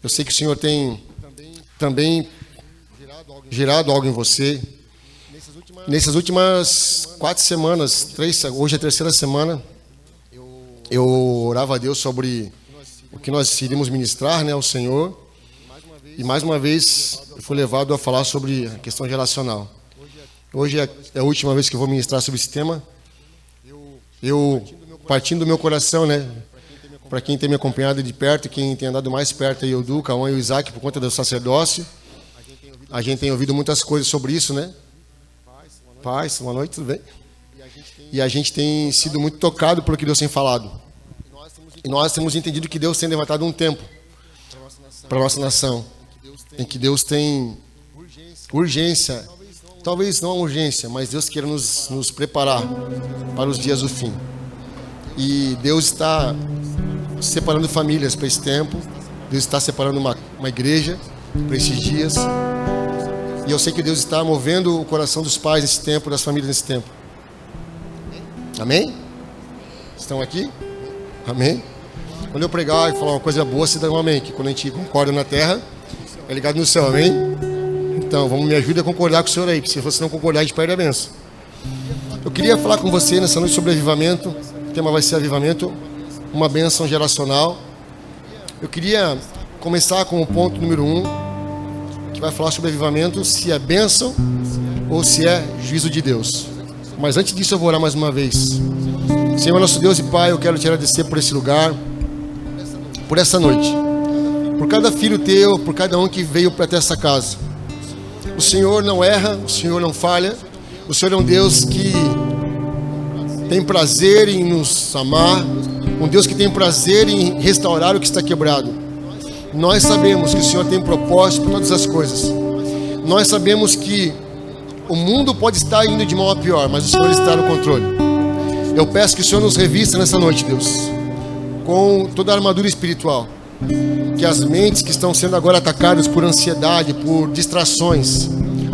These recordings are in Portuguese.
Eu sei que o Senhor tem também gerado algo em você. Nessas últimas 4 semanas, hoje é a 3ª semana, eu orava a Deus sobre o que nós iríamos ministrar, né, ao Senhor. E mais uma vez eu fui levado a falar sobre a questão geracional. Hoje é a última vez que eu vou ministrar sobre esse tema. Eu, partindo do meu coração, né, para quem tem me acompanhado de perto, quem tem andado mais perto aí, o Du, Cauã e o Isaac, por conta do sacerdócio, a gente tem ouvido muitas coisas sobre isso, né? Paz, boa noite, tudo bem? E a gente tem sido muito tocado pelo que Deus tem falado. E nós temos entendido que Deus tem levantado um tempo para a nossa nação, em que Deus tem urgência, talvez não a urgência, mas Deus queira nos preparar para os dias do fim. E Deus está separando famílias para esse tempo, Deus está separando uma igreja para esses dias. E eu sei que Deus está movendo o coração dos pais nesse tempo, das famílias nesse tempo. Amém? Estão aqui? Amém? Quando eu pregar e falar uma coisa boa, você dá um amém. Que quando a gente concorda na terra, é ligado no céu, amém? Então, me ajude a concordar com o Senhor aí, porque se você não concordar, a gente perde a bênção. Eu queria falar com você nessa noite sobre avivamento. O tema vai ser avivamento, uma bênção geracional. Eu queria começar com o ponto número 1. Que vai falar sobre avivamento, se é bênção ou se é juízo de Deus. Mas antes disso eu vou orar mais uma vez. Senhor nosso Deus e Pai, eu quero te agradecer por esse lugar, por essa noite, por cada filho teu, por cada um que veio para ter essa casa. O Senhor não erra, o Senhor não falha, o Senhor é um Deus que tem prazer em nos amar, um Deus que tem prazer em restaurar o que está quebrado. Nós sabemos que o Senhor tem propósito para todas as coisas. Nós sabemos que o mundo pode estar indo de mal a pior, mas o Senhor está no controle. Eu peço que o Senhor nos revista nessa noite, Deus, com toda a armadura espiritual. Que as mentes que estão sendo agora atacadas por ansiedade, por distrações,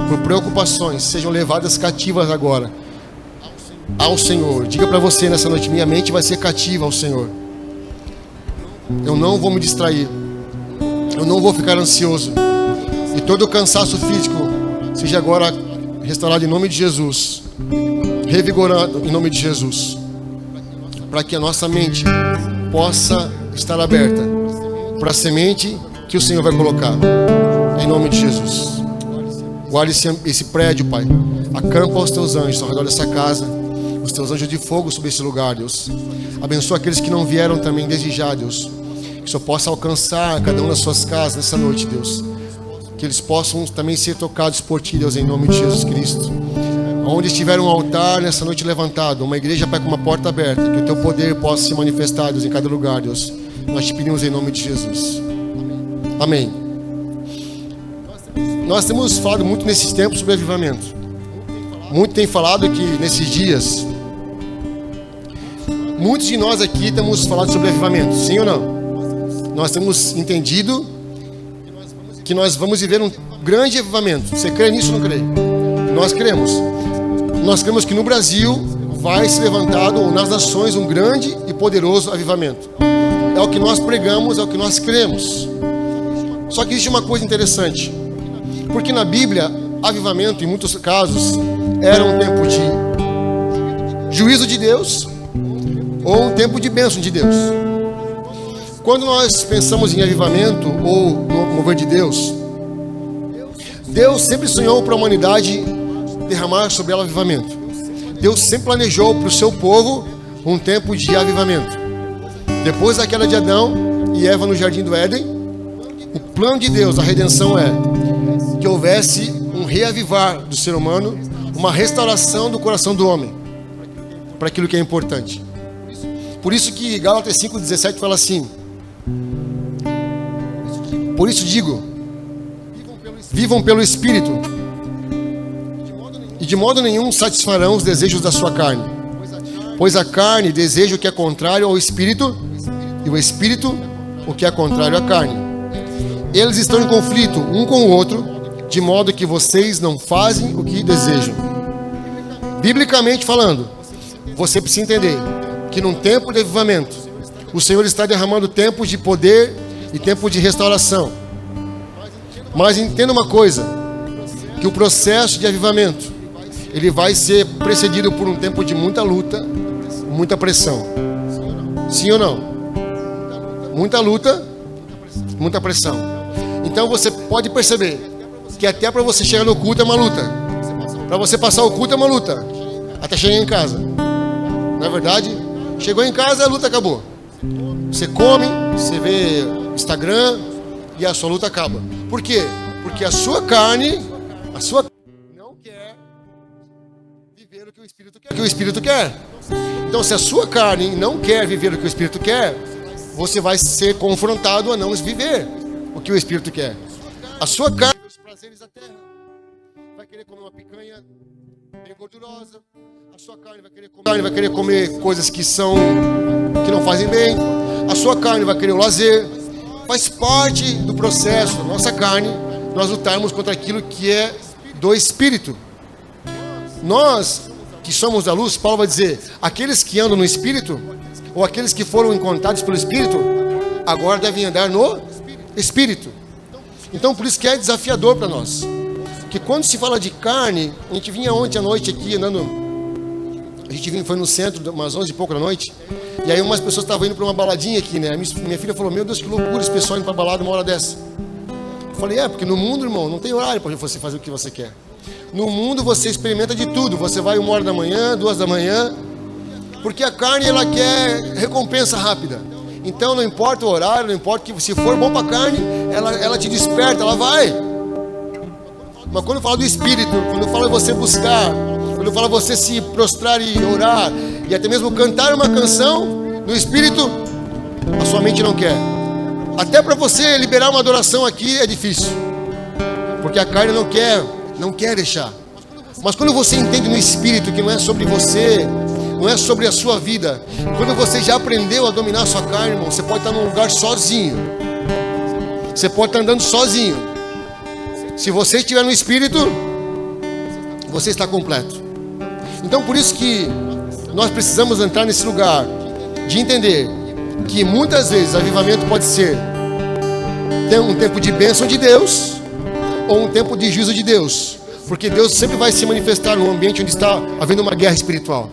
por preocupações, sejam levadas cativas agora ao Senhor. Diga para você nessa noite, minha mente vai ser cativa ao Senhor. Eu não vou me distrair. Eu não vou ficar ansioso. E todo o cansaço físico seja agora restaurado em nome de Jesus. Revigorado em nome de Jesus. Para que a nossa mente possa estar aberta para a semente que o Senhor vai colocar. Em nome de Jesus. Guarde esse prédio, Pai. Acampa os teus anjos ao redor dessa casa. Os teus anjos de fogo sobre esse lugar, Deus. Abençoa aqueles que não vieram também desde já, Deus. Que o Senhor possa alcançar cada um das suas casas nessa noite, Deus. Que eles possam também ser tocados por Ti, Deus, em nome de Jesus Cristo. Onde estiver um altar nessa noite levantado, uma igreja, Pai, com uma porta aberta, que o Teu poder possa se manifestar, Deus, em cada lugar, Deus. Nós te pedimos em nome de Jesus. Amém. Nós temos falado muito nesses tempos sobre avivamento. Muito tem falado que nesses dias, muitos de nós aqui temos falado sobre avivamento, sim ou não? Nós temos entendido que nós vamos viver um grande avivamento. Você crê nisso ou não crê? Nós cremos. Nós cremos que no Brasil vai se levantado, ou nas nações, um grande e poderoso avivamento. É o que nós pregamos, é o que nós cremos. Só que existe uma coisa interessante. Porque na Bíblia, avivamento, em muitos casos, era um tempo de juízo de Deus ou um tempo de bênção de Deus. Quando nós pensamos em avivamento ou no mover de Deus, Deus sempre sonhou para a humanidade derramar sobre ela avivamento. Deus sempre planejou para o seu povo um tempo de avivamento. Depois da queda de Adão e Eva no jardim do Éden, o plano de Deus, a redenção é que houvesse um reavivar do ser humano, uma restauração do coração do homem para aquilo que é importante. Por isso que Gálatas 5,17 fala assim: por isso digo, vivam pelo Espírito, e de modo nenhum satisfarão os desejos da sua carne, pois a carne deseja o que é contrário ao Espírito, e o Espírito o que é contrário à carne. Eles estão em conflito um com o outro, de modo que vocês não fazem o que desejam. Biblicamente falando, você precisa entender que num tempo de avivamento, o Senhor está derramando tempos de poder e tempo de restauração. Mas entenda uma coisa, que o processo de avivamento, ele vai ser precedido por um tempo de muita luta, muita pressão. Sim ou não? Muita luta, muita pressão. Então você pode perceber que até para você chegar no culto é uma luta. Para você passar o culto é uma luta. Até chegar em casa. Não é verdade? Chegou em casa, a luta acabou. Você come, você vê Instagram e a sua luta acaba. Por quê? Porque a sua carne não quer viver o que o Espírito quer. Então, se a sua carne não quer viver o que o Espírito quer, você vai ser confrontado a não viver o que o Espírito quer. A sua carne, os prazeres da terra, vai querer comer uma picanha bem gordurosa. A sua carne vai querer comer coisas que não fazem bem. A sua carne vai querer o lazer. Faz parte do processo da nossa carne nós lutarmos contra aquilo que é do Espírito. Nós que somos da luz, Paulo vai dizer, aqueles que andam no Espírito, ou aqueles que foram encontrados pelo Espírito, agora devem andar no Espírito. Então por isso que é desafiador para nós. Que quando se fala de carne, a gente vinha ontem à noite aqui andando. A gente foi no centro, umas 11 e pouco da noite. E aí umas pessoas estavam indo para uma baladinha aqui, né? Minha filha falou, meu Deus, que loucura esse pessoal indo para balada uma hora dessa. Eu falei, porque no mundo, irmão, não tem horário para você fazer o que você quer. No mundo você experimenta de tudo. Você vai 1 hora da manhã, 2 da manhã. Porque a carne, ela quer recompensa rápida. Então não importa o horário, não importa que se for bom para a carne, ela te desperta, ela vai. Mas quando fala do Espírito, quando fala você buscar, quando fala você se prostrar e orar, e até mesmo cantar uma canção no Espírito, a sua mente não quer. Até para você liberar uma adoração aqui é difícil, porque a carne não quer deixar. Mas quando você entende no Espírito que não é sobre você, não é sobre a sua vida, quando você já aprendeu a dominar a sua carne, irmão, você pode estar num lugar sozinho, você pode estar andando sozinho. Se você estiver no Espírito, você está completo. Então por isso que nós precisamos entrar nesse lugar de entender que muitas vezes avivamento pode ser um tempo de bênção de Deus ou um tempo de juízo de Deus, porque Deus sempre vai se manifestar num ambiente onde está havendo uma guerra espiritual.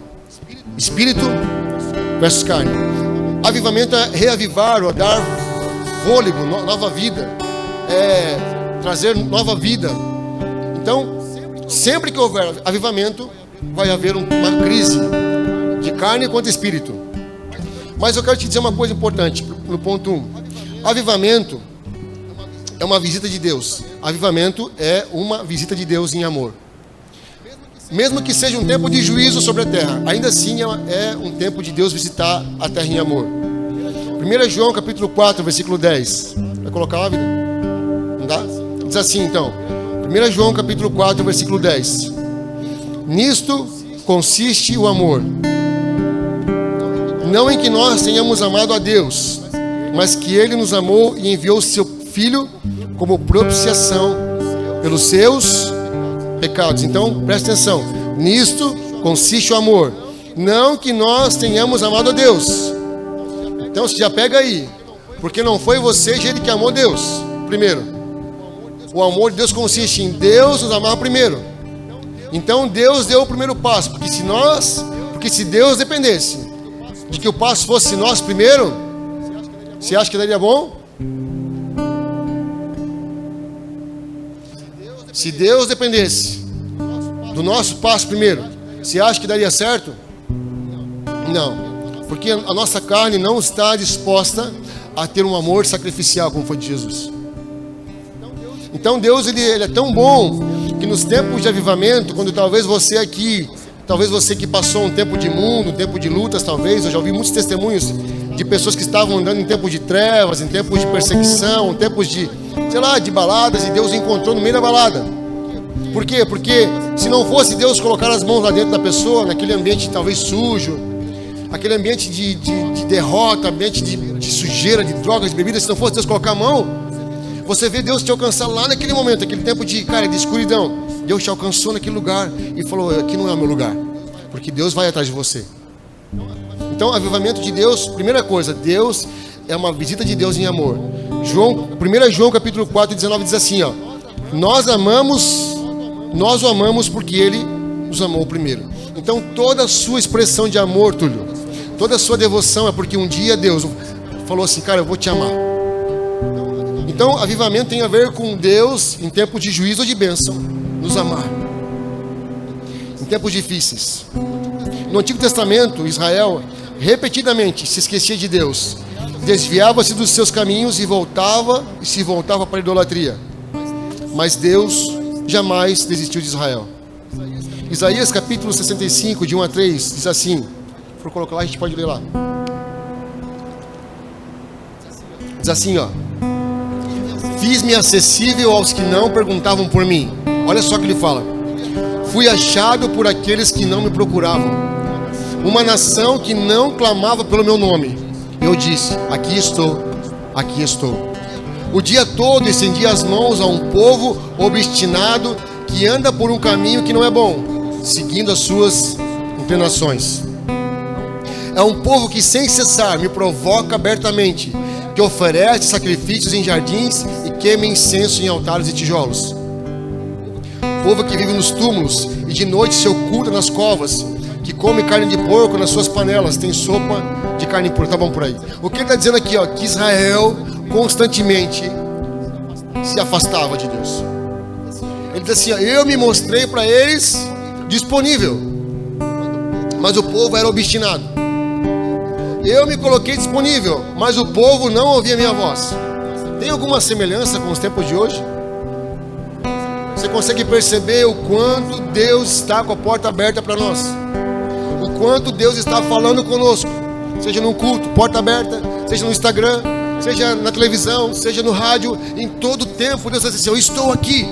Espírito versus carne. Avivamento é reavivar ou dar fôlego, nova vida, trazer nova vida. Então sempre que houver avivamento, vai haver uma crise de carne contra espírito. Mas eu quero te dizer uma coisa importante no ponto 1. Avivamento é uma visita de Deus. Avivamento é uma visita de Deus em amor. Mesmo que seja um tempo de juízo sobre a terra, ainda assim é um tempo de Deus visitar a terra em amor. 1 João capítulo 4, versículo 10. Vai colocar lá, vida? Não dá? Diz assim então. 1 João capítulo 4, versículo 10. Nisto consiste o amor. Não em que nós tenhamos amado a Deus, mas que Ele nos amou e enviou seu Filho como propiciação pelos seus pecados. Então, presta atenção. Nisto consiste o amor. Não que nós tenhamos amado a Deus. Então, você já pega aí. Porque não foi você, gente, que amou Deus primeiro. O amor de Deus consiste em Deus nos amar primeiro. Então, Deus deu o primeiro passo. Porque se Deus dependesse de que o passo fosse nós primeiro, você acha que daria bom? Se Deus dependesse do nosso passo primeiro, você acha que daria certo? Não, porque a nossa carne não está disposta a ter um amor sacrificial como foi de Jesus. Então Deus ele é tão bom que nos tempos de avivamento, quando talvez você que passou um tempo de mundo, um tempo de lutas, talvez, eu já ouvi muitos testemunhos de pessoas que estavam andando em tempos de trevas, em tempos de perseguição, em tempos de, de baladas, e Deus encontrou no meio da balada. Por quê? Porque se não fosse Deus colocar as mãos lá dentro da pessoa, naquele ambiente talvez sujo, aquele ambiente de derrota, ambiente de sujeira, de drogas, de bebidas, se não fosse Deus colocar a mão, você vê Deus te alcançar lá naquele momento, aquele tempo de escuridão. Deus te alcançou naquele lugar e falou, aqui não é o meu lugar, porque Deus vai atrás de você. Então, avivamento de Deus, primeira coisa, Deus é uma visita de Deus em amor. 1 João capítulo 4, 19 diz assim, Nós o amamos porque Ele nos amou primeiro. Então toda a sua expressão de amor, Túlio, toda a sua devoção é porque um dia Deus falou assim, cara, eu vou te amar. Então avivamento tem a ver com Deus em tempos de juízo ou de bênção, nos amar. Em tempos difíceis. No Antigo Testamento, Israel repetidamente se esquecia de Deus, desviava-se dos seus caminhos e se voltava para a idolatria. Mas Deus jamais desistiu de Israel. Isaías capítulo 65, de 1 a 3, diz assim, se for colocar lá, a gente pode ler lá. Diz assim, ó: fiz-me acessível aos que não perguntavam por mim. Olha só o que ele fala: fui achado por aqueles que não me procuravam, uma nação que não clamava pelo meu nome. Eu disse, aqui estou, aqui estou. O dia todo estendi as mãos a um povo obstinado que anda por um caminho que não é bom, seguindo as suas inclinações. É um povo que sem cessar me provoca abertamente, que oferece sacrifícios em jardins e queima incenso em altares e tijolos. Povo que vive nos túmulos e de noite se oculta nas covas, que come carne de porco nas suas panelas, tem sopa de carne pura. Tá bom por aí. O que ele está dizendo aqui, ó, que Israel constantemente se afastava de Deus. Ele diz assim, ó, eu me mostrei para eles disponível, mas o povo era obstinado. Eu me coloquei disponível, mas o povo não ouvia a minha voz. Tem alguma semelhança com os tempos de hoje? Você consegue perceber o quanto Deus está com a porta aberta para nós? O quanto Deus está falando conosco? Seja num culto, porta aberta, seja no Instagram, seja na televisão, seja no rádio, em todo tempo Deus diz assim, eu estou aqui.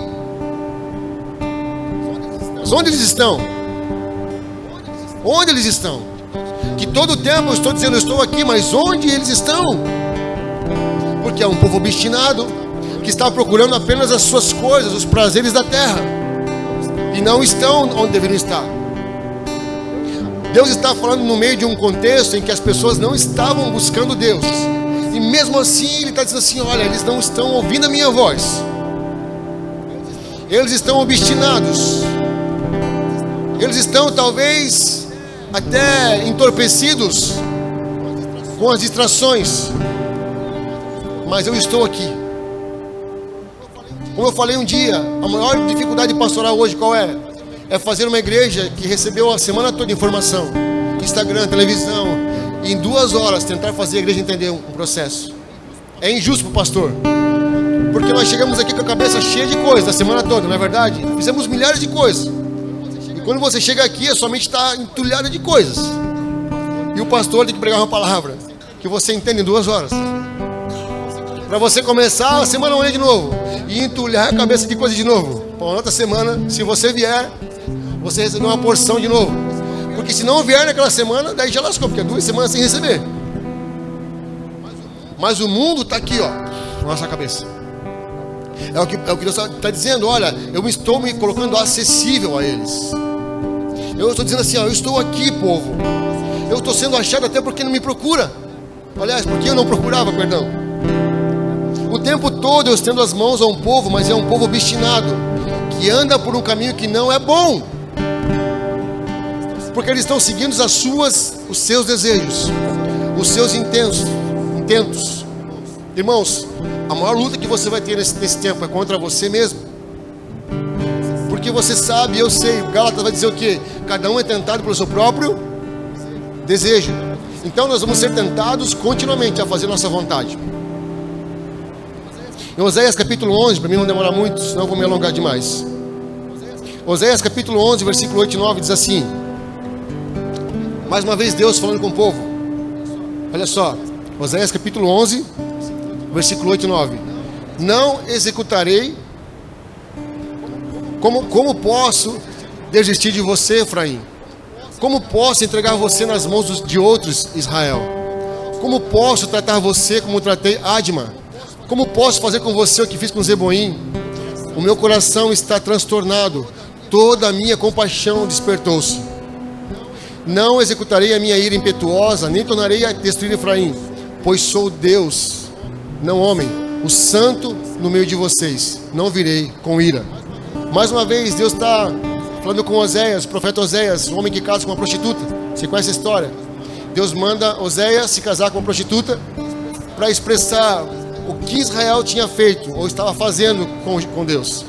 Mas onde eles estão? Onde eles estão? Que todo tempo eu estou dizendo, eu estou aqui, mas onde eles estão? Porque é um povo obstinado, que está procurando apenas as suas coisas, os prazeres da terra, e não estão onde deveriam estar. Deus está falando no meio de um contexto em que as pessoas não estavam buscando Deus, e mesmo assim Ele está dizendo assim, olha, eles não estão ouvindo a minha voz, eles estão obstinados, eles estão talvez até entorpecidos com as distrações, mas eu estou aqui. Como eu falei um dia, a maior dificuldade pastoral hoje qual é? É fazer uma igreja que recebeu a semana toda de informação, Instagram, televisão, e em 2 horas tentar fazer a igreja entender um processo. É injusto para o pastor, porque nós chegamos aqui com a cabeça cheia de coisas a semana toda, não é verdade? Fizemos milhares de coisas, e quando você chega aqui a sua mente está entulhada de coisas, e o pastor tem que pregar uma palavra que você entende em 2 horas, para você começar a semana amanhã de novo e entulhar a cabeça de coisa de novo. Para outra semana, se você vier, você receber uma porção de novo. Porque se não vier naquela semana, daí já lascou, porque é 2 semanas sem receber. Mas o mundo está aqui, ó, na nossa cabeça. É o que Deus está dizendo, olha, eu estou me colocando acessível a eles. Eu estou dizendo assim, ó, eu estou aqui, povo. Eu estou sendo achado até porque não me procura. Aliás, porque eu não procurava, perdão. O tempo todo eu estendo as mãos a um povo, mas é um povo obstinado, que anda por um caminho que não é bom, porque eles estão seguindo os seus desejos, os seus intentos. Irmãos, a maior luta que você vai ter nesse tempo é contra você mesmo, porque você sabe, eu sei, o Gálatas vai dizer o quê? Cada um é tentado pelo seu próprio desejo. Então nós vamos ser tentados continuamente a fazer nossa vontade. Em Oséias capítulo 11, para mim não demorar muito, senão eu vou me alongar demais. Oséias capítulo 11, versículo 8 e 9 diz assim, mais uma vez Deus falando com o povo. Olha só, Oséias capítulo 11, versículo 8 e 9. Não executarei, como posso desistir de você, Efraim? Como posso entregar você nas mãos de outros, Israel? Como posso tratar você como tratei Adma? Como posso fazer com você o que fiz com Zeboim? O meu coração está transtornado, toda a minha compaixão despertou-se. Não executarei a minha ira impetuosa, nem tornarei a destruir Efraim, pois sou Deus, não homem. o santo no meio de vocês. Não virei com ira. Mais uma vez, Deus está falando com Oséias, o profeta Oséias, o homem que casa com uma prostituta. Você conhece a história? Deus manda Oséias se casar com uma prostituta para expressar o que Israel tinha feito ou estava fazendo com Deus.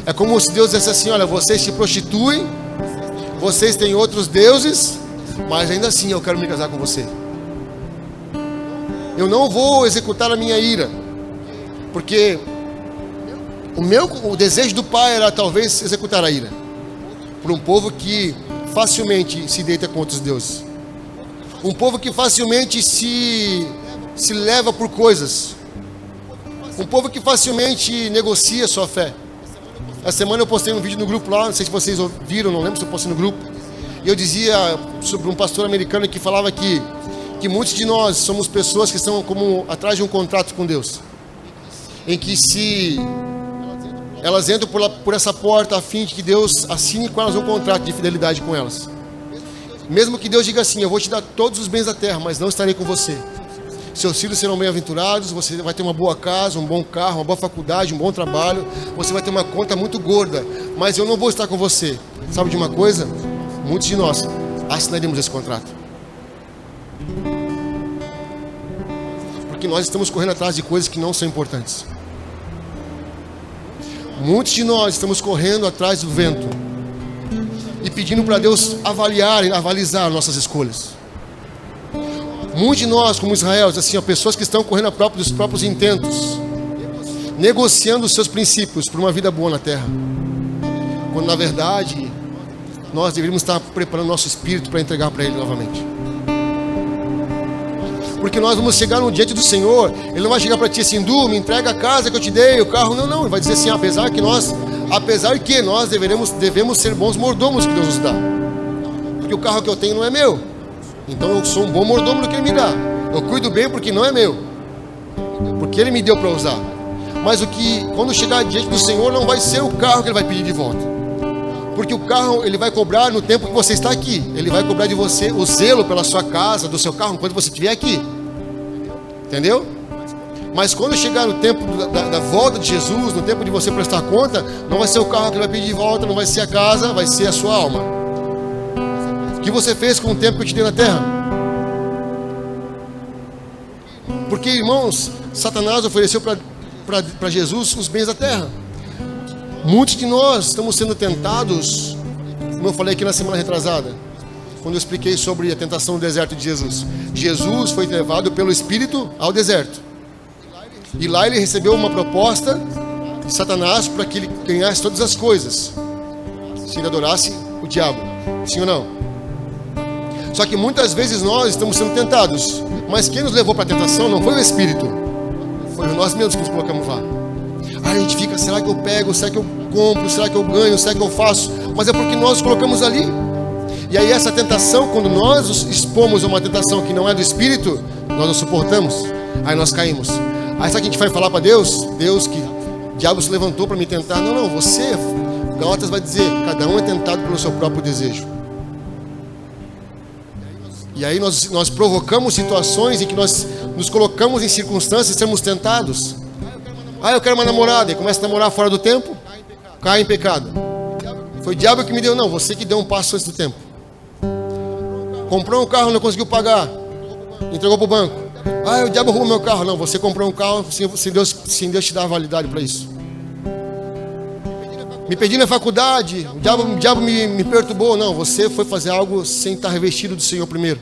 É como se Deus dissesse assim: olha, vocês se prostituem, vocês têm outros deuses, mas ainda assim eu quero me casar com você. Eu não vou executar a minha ira, porque o desejo do Pai era talvez executar a ira por um povo que facilmente se deita com outros deuses, um povo que facilmente se leva por coisas, um povo que facilmente negocia sua fé. Essa semana eu postei um vídeo no grupo lá, não sei se vocês ouviram, não lembro se eu postei no grupo, e eu dizia sobre um pastor americano que falava que muitos de nós somos pessoas que estão como atrás de um contrato com Deus, em que se elas entram por essa porta a fim de que Deus assine com elas um contrato de fidelidade com elas. Mesmo que Deus diga assim: eu vou te dar todos os bens da terra, mas não estarei com você. Seus filhos serão bem-aventurados, você vai ter uma boa casa, um bom carro, uma boa faculdade, um bom trabalho, você vai ter uma conta muito gorda, mas eu não vou estar com você. Sabe de uma coisa? Muitos de nós assinaríamos esse contrato, porque nós estamos correndo atrás de coisas que não são importantes. Muitos de nós estamos correndo atrás do vento e pedindo para Deus avalizar nossas escolhas. Muitos de nós, como Israel, assim, pessoas que estão correndo dos próprios intentos, negociando os seus princípios por uma vida boa na terra, quando na verdade nós deveríamos estar preparando nosso espírito para entregar para Ele novamente. Porque nós vamos chegar no diante do Senhor, Ele não vai chegar para ti assim: Du, me entrega a casa que eu te dei, o carro. Não, Ele vai dizer assim: apesar que nós devemos ser bons mordomos que Deus nos dá, porque o carro que eu tenho não é meu, então eu sou um bom mordomo do que Ele me dá. Eu cuido bem porque não é meu, porque Ele me deu para usar. Mas quando chegar diante do Senhor, não vai ser o carro que Ele vai pedir de volta, porque o carro Ele vai cobrar no tempo que você está aqui. Ele vai cobrar de você o zelo pela sua casa, do seu carro, enquanto você estiver aqui. Entendeu? Mas quando chegar no tempo da volta de Jesus, no tempo de você prestar conta, não vai ser o carro que Ele vai pedir de volta, não vai ser a casa, vai ser a sua alma. O que você fez com o tempo que eu te dei na terra? Porque, irmãos, Satanás ofereceu para Jesus os bens da terra. Muitos de nós estamos sendo tentados, como eu falei aqui na semana retrasada, quando eu expliquei sobre a tentação no deserto de Jesus. Jesus foi levado pelo Espírito ao deserto, e lá ele recebeu uma proposta de Satanás para que ele ganhasse todas as coisas, se ele adorasse o diabo. Sim ou não? Só que muitas vezes nós estamos sendo tentados, mas quem nos levou para a tentação não foi o Espírito, foi nós mesmos que nos colocamos lá. A gente fica: será que eu pego, será que eu compro, será que eu ganho, será que eu faço? Mas é porque nós nos colocamos ali. E aí essa tentação, quando nós nos expomos a uma tentação que não é do Espírito, nós não suportamos, aí nós caímos. Aí sabe o que a gente vai falar para Deus? Deus, que o diabo se levantou para me tentar. Não, você, Gálatas vai dizer, cada um é tentado pelo seu próprio desejo. E aí nós provocamos situações em que nós nos colocamos em circunstâncias e sermos tentados. Eu quero uma namorada, e começa a namorar fora do tempo, cai em pecado. Foi o diabo que me deu. Não, você que deu um passo antes do tempo. Comprou um carro, não conseguiu pagar, entregou para o banco. O diabo roubou meu carro. Não, você comprou um carro sem Deus te dar a validade para isso. Me perdi na faculdade, o diabo me perturbou. Não, você foi fazer algo sem estar revestido do Senhor primeiro.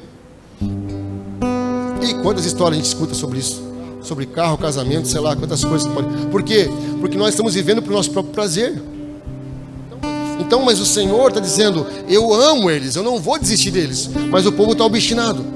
E quantas histórias a gente escuta sobre isso? Sobre carro, casamento, sei lá, quantas coisas pode. Por quê? Porque nós estamos vivendo para o nosso próprio prazer. Então, mas o Senhor está dizendo: eu amo eles, eu não vou desistir deles. Mas o povo está obstinado.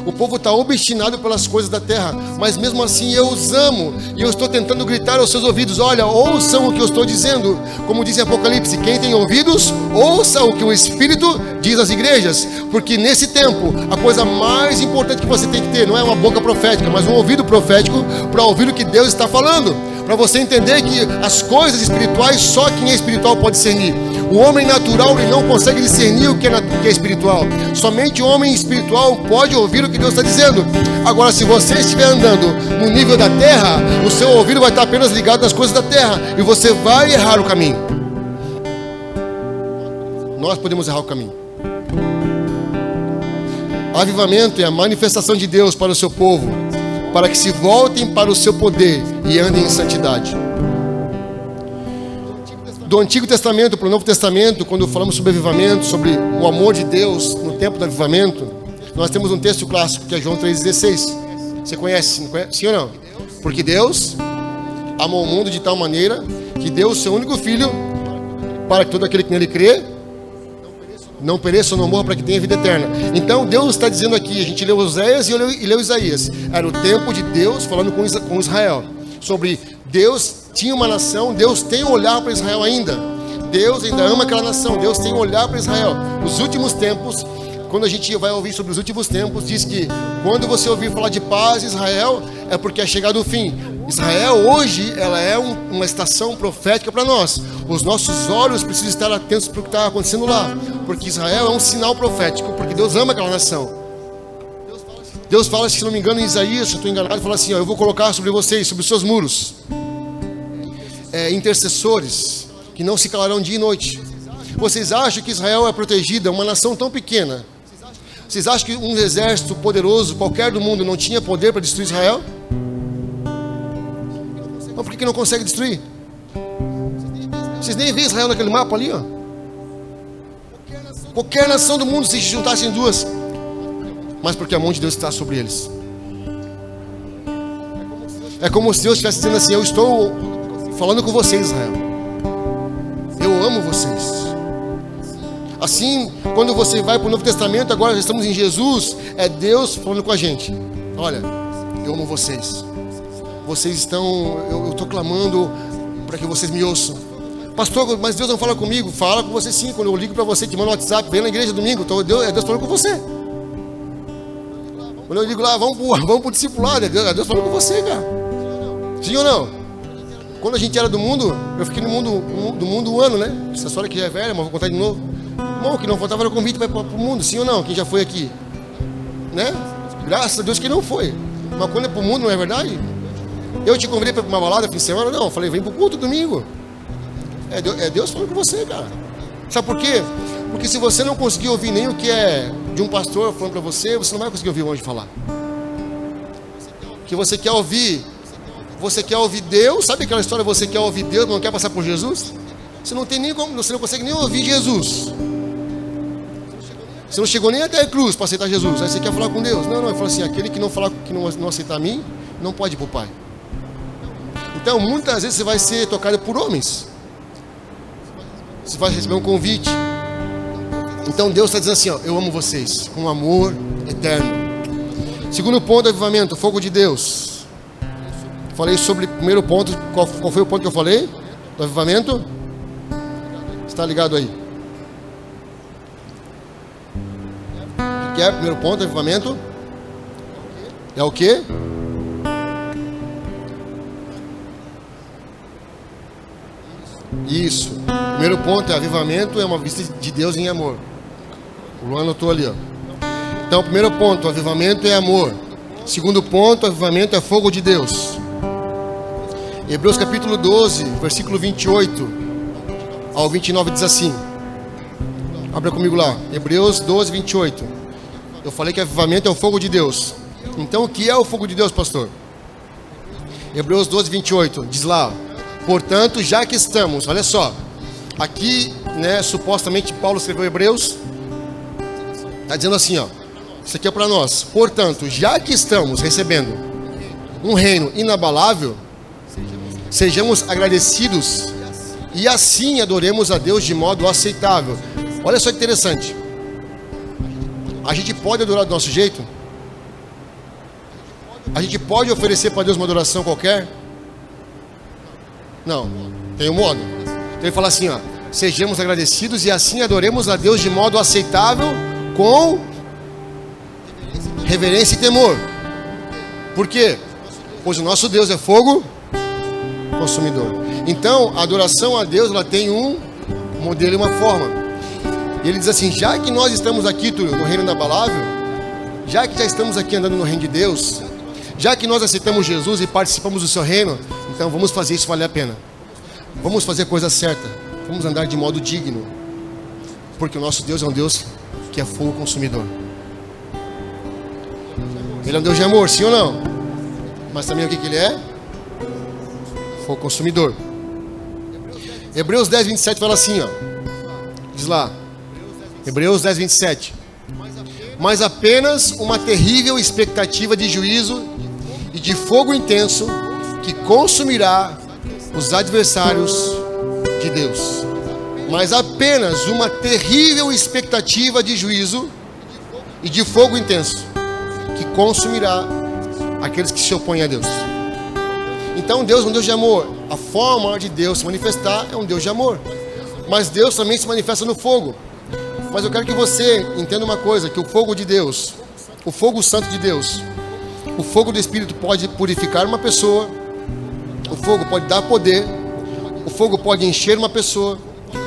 O povo está obstinado pelas coisas da terra, mas mesmo assim eu os amo, e eu estou tentando gritar aos seus ouvidos: olha, ouçam o que eu estou dizendo. Como diz em Apocalipse: quem tem ouvidos, ouça o que o Espírito diz às igrejas. Porque nesse tempo, a coisa mais importante que você tem que ter não é uma boca profética, mas um ouvido profético para ouvir o que Deus está falando, para você entender que as coisas espirituais só quem é espiritual pode discernir. O homem natural, ele não consegue discernir o que é espiritual. Somente o homem espiritual pode ouvir o que Deus está dizendo. Agora, se você estiver andando no nível da terra, o seu ouvido vai estar apenas ligado nas coisas da terra, e você vai errar o caminho. Nós podemos errar o caminho. Avivamento é a manifestação de Deus para o seu povo, para que se voltem para o seu poder e andem em santidade. Do Antigo Testamento para o Novo Testamento, quando falamos sobre avivamento, sobre o amor de Deus no tempo do avivamento, nós temos um texto clássico que é João 3,16. Você conhece, não conhece? Sim ou não? Porque Deus amou o mundo de tal maneira que deu o seu único filho para que todo aquele que nele crê não pereça ou não morra, para que tenha vida eterna. Então Deus está dizendo aqui, a gente leu Oséias e leu Isaías. Era o tempo de Deus falando com Israel sobre Deus tinha uma nação, Deus tem um olhar para Israel ainda. Deus ainda ama aquela nação, Deus tem um olhar para Israel. Os últimos tempos, quando a gente vai ouvir sobre os últimos tempos, diz que quando você ouvir falar de paz em Israel, é porque é chegado o fim. Israel hoje, ela é uma estação profética para nós. Os nossos olhos precisam estar atentos para o que está acontecendo lá, porque Israel é um sinal profético, porque Deus ama aquela nação. Deus fala, se não me engano, em Isaías, se eu estou enganado, fala assim, ó, eu vou colocar sobre vocês, sobre os seus muros, intercessores, que não se calarão dia e noite. Vocês acham que Israel é protegida, uma nação tão pequena? Vocês acham que um exército poderoso, qualquer do mundo, não tinha poder para destruir Israel? Mas por que não consegue destruir? Vocês nem veem Israel naquele mapa ali, ó. Qualquer nação do mundo, se juntassem duas, mas porque a mão de Deus está sobre eles. É como se Deus estivesse dizendo assim, eu estou falando com vocês, Israel. Eu amo vocês. Assim, quando você vai para o Novo Testamento, agora já estamos em Jesus, é Deus falando com a gente. Olha, eu amo vocês. Vocês estão, eu estou clamando para que vocês me ouçam. Pastor, mas Deus não fala comigo? Fala com você sim. Quando eu ligo para você, te mando no WhatsApp, vem na igreja domingo, então é Deus falando com você. Quando eu digo lá, vamos para o discipulado, é Deus falando com você, cara. Sim ou não? Quando a gente era do mundo, eu fiquei no mundo um ano, né? Essa história que já é velha, mas vou contar de novo. Irmão, que não faltava era o convite para o mundo, sim ou não? Quem já foi aqui? Né? Graças a Deus que não foi. Mas quando é para o mundo, não é verdade? Eu te convidei para uma balada fim de semana? Não, eu falei, vem para o culto domingo. É Deus falando com você, cara. Sabe por quê? Porque se você não conseguir ouvir nem o que é de um pastor falando para você, você não vai conseguir ouvir o anjo falar. Que você quer ouvir Deus, sabe aquela história, você quer ouvir Deus, mas não quer passar por Jesus? Você não tem nem como, você não consegue nem ouvir Jesus. Você não chegou nem até a cruz para aceitar Jesus. Aí você quer falar com Deus. Não, ele fala assim, aquele que não falar, que não aceitar a mim, não pode ir para o Pai. Então, muitas vezes você vai ser tocado por homens. Você vai receber um convite. Então Deus está dizendo assim, ó, eu amo vocês, com amor eterno. Segundo ponto do avivamento, fogo de Deus. Falei sobre o primeiro ponto, qual foi o ponto que eu falei? Do avivamento? Está ligado aí? O que é o primeiro ponto do avivamento? É o quê? Isso. O primeiro ponto é avivamento, é uma vista de Deus em amor. O Luan anotou ali, ó. Então, o primeiro ponto, avivamento é amor. Segundo ponto, avivamento é fogo de Deus. Hebreus capítulo 12, versículo 28 ao 29 diz assim. Abra comigo lá. Hebreus 12, 28. Eu falei que avivamento é o fogo de Deus. Então, o que é o fogo de Deus, pastor? Hebreus 12, 28. Diz lá, portanto, já que estamos, olha só, aqui, né, supostamente Paulo escreveu Hebreus, está dizendo assim, ó, isso aqui é para nós. Portanto, já que estamos recebendo um reino inabalável, sejamos agradecidos e assim adoremos a Deus de modo aceitável. Olha só que interessante. A gente pode adorar do nosso jeito? A gente pode oferecer para Deus uma adoração qualquer? Não, tem um modo. Então ele fala assim, ó, sejamos agradecidos e assim adoremos a Deus de modo aceitável, com reverência e temor. Por quê? Pois o nosso Deus é fogo consumidor. Então, a adoração a Deus, ela tem um modelo e uma forma. E ele diz assim: já que nós estamos aqui, Túlio, no reino inabalável, já que já estamos aqui andando no reino de Deus, já que nós aceitamos Jesus e participamos do seu reino, então vamos fazer isso valer a pena. Vamos fazer a coisa certa. Vamos andar de modo digno. Porque o nosso Deus é um Deus que é fogo consumidor. Ele é um Deus de amor, sim ou não? Mas também o que ele é? Fogo consumidor. Hebreus 10, 27 fala assim, ó. Diz lá. Hebreus 10, 27. Mas apenas uma terrível expectativa de juízo e de fogo intenso que consumirá os adversários de Deus. Mas apenas uma terrível expectativa de juízo e de fogo intenso que consumirá aqueles que se opõem a Deus. Então Deus é um Deus de amor. A forma de Deus se manifestar é um Deus de amor. Mas Deus também se manifesta no fogo. Mas eu quero que você entenda uma coisa, que o fogo de Deus, o fogo santo de Deus, o fogo do Espírito pode purificar uma pessoa, o fogo pode dar poder, o fogo pode encher uma pessoa,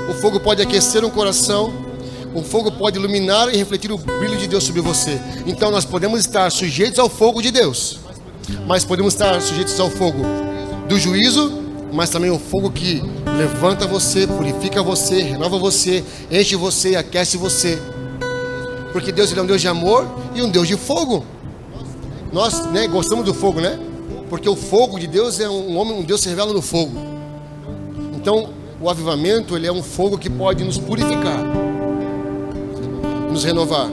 o fogo pode aquecer um coração, o fogo pode iluminar e refletir o brilho de Deus sobre você. Então nós podemos estar sujeitos ao fogo de Deus, mas podemos estar sujeitos ao fogo do juízo, mas também o fogo que levanta você, purifica você, renova você, enche você e aquece você. Porque Deus, ele é um Deus de amor e um Deus de fogo. Nós, gostamos do fogo, né? Porque o fogo de Deus é um Deus se revela no fogo. Então, o avivamento, ele é um fogo que pode nos purificar, nos renovar.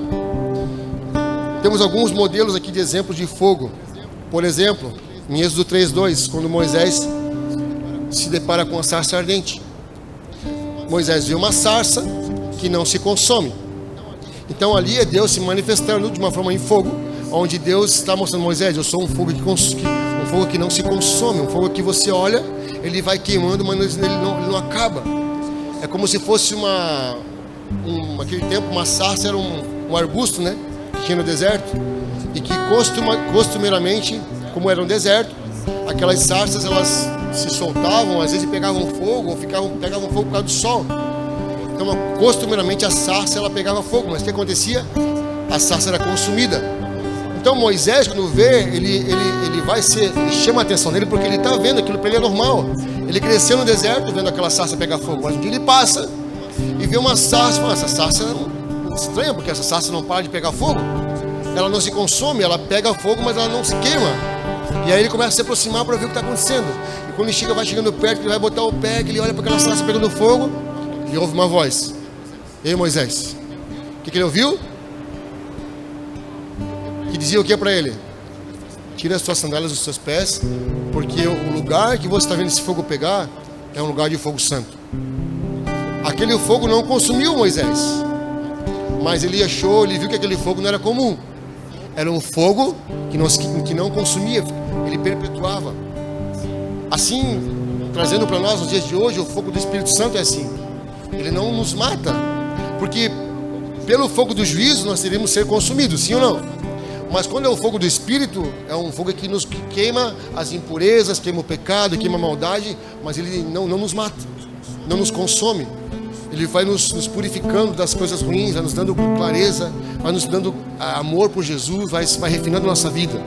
Temos alguns modelos aqui de exemplos de fogo. Por exemplo, em Êxodo 3:2, quando Moisés se depara com a sarça ardente. Moisés viu uma sarça que não se consome. Então ali é Deus se manifestando de uma forma em fogo, onde Deus está mostrando a Moisés: eu sou um fogo um fogo que não se consome, um fogo que você olha, ele vai queimando, mas ele não acaba. É como se fosse naquele tempo uma sarça era um arbusto, né, que tinha no deserto, e que costumeiramente, como era um deserto, aquelas sarças elas se soltavam, às vezes pegavam fogo ou pegavam fogo por causa do sol. Então, costumeiramente a sarça ela pegava fogo, mas o que acontecia? A sarça era consumida. Então Moisés, quando vê, ele chama a atenção dele, porque ele está vendo aquilo, para ele é normal. Ele cresceu no deserto vendo aquela sarça pegar fogo, mas um dia ele passa e vê uma sarça, fala: essa sarça é estranha, porque essa sarça não para de pegar fogo, ela não se consome, ela pega fogo, mas ela não se queima. E aí ele começa a se aproximar para ver o que está acontecendo. E quando ele vai chegando perto, ele vai botar o pé, que ele olha para aquela sarça pegando fogo, e ouve uma voz: ei, Moisés. O que ele ouviu? Que dizia o que para ele? Tira as suas sandálias dos seus pés, porque o lugar que você está vendo esse fogo pegar é um lugar de fogo santo. Aquele fogo não consumiu Moisés, mas ele viu que aquele fogo não era comum. Era um fogo que não consumia, ele perpetuava. Assim, trazendo para nós nos dias de hoje, o fogo do Espírito Santo é assim. Ele não nos mata, porque pelo fogo do juízo nós teríamos ser consumidos, sim ou não? Mas quando é o fogo do Espírito, é um fogo que nos queima as impurezas, queima o pecado, queima a maldade, mas ele não nos mata, não nos consome. Ele vai nos purificando das coisas ruins, vai nos dando clareza, vai nos dando amor por Jesus, vai refinando nossa vida.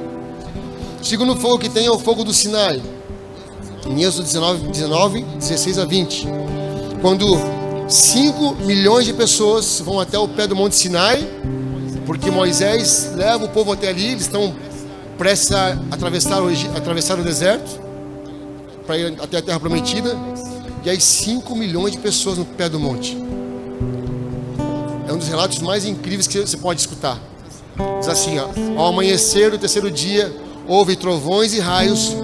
O segundo fogo que tem é o fogo do Sinai. Em Êxodo 19, 16 a 20. Quando 5 milhões de pessoas vão até o pé do Monte Sinai, porque Moisés leva o povo até ali, eles estão prestes a atravessar o deserto, para ir até a Terra Prometida. E aí 5 milhões de pessoas no pé do monte. É um dos relatos mais incríveis que você pode escutar. Diz assim, ó: ao amanhecer do terceiro dia, houve trovões e raios,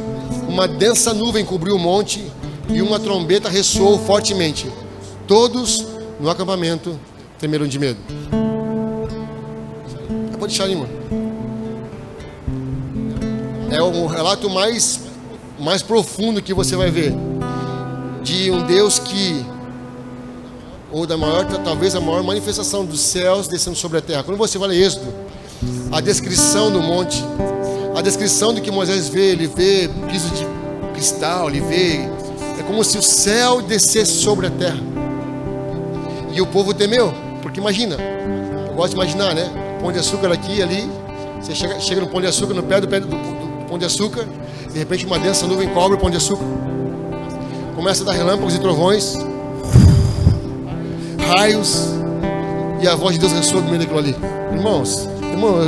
uma densa nuvem cobriu o monte e uma trombeta ressoou fortemente. Todos no acampamento tremeram de medo. Pode deixar ali, mano. É o relato mais profundo que você vai ver de um Deus talvez a maior manifestação dos céus descendo sobre a terra. Quando você vai ler Êxodo, a descrição do monte, a descrição do que Moisés vê, ele vê piso de cristal, é como se o céu descesse sobre a terra. E o povo temeu, porque imagina, eu gosto de imaginar, né? Pão de açúcar aqui, ali, você chega no pão de açúcar, no pé do pão de açúcar, de repente uma densa nuvem cobre o pão de açúcar, começa a dar relâmpagos e trovões, raios, e a voz de Deus ressoa no meio daquilo ali. Irmãos,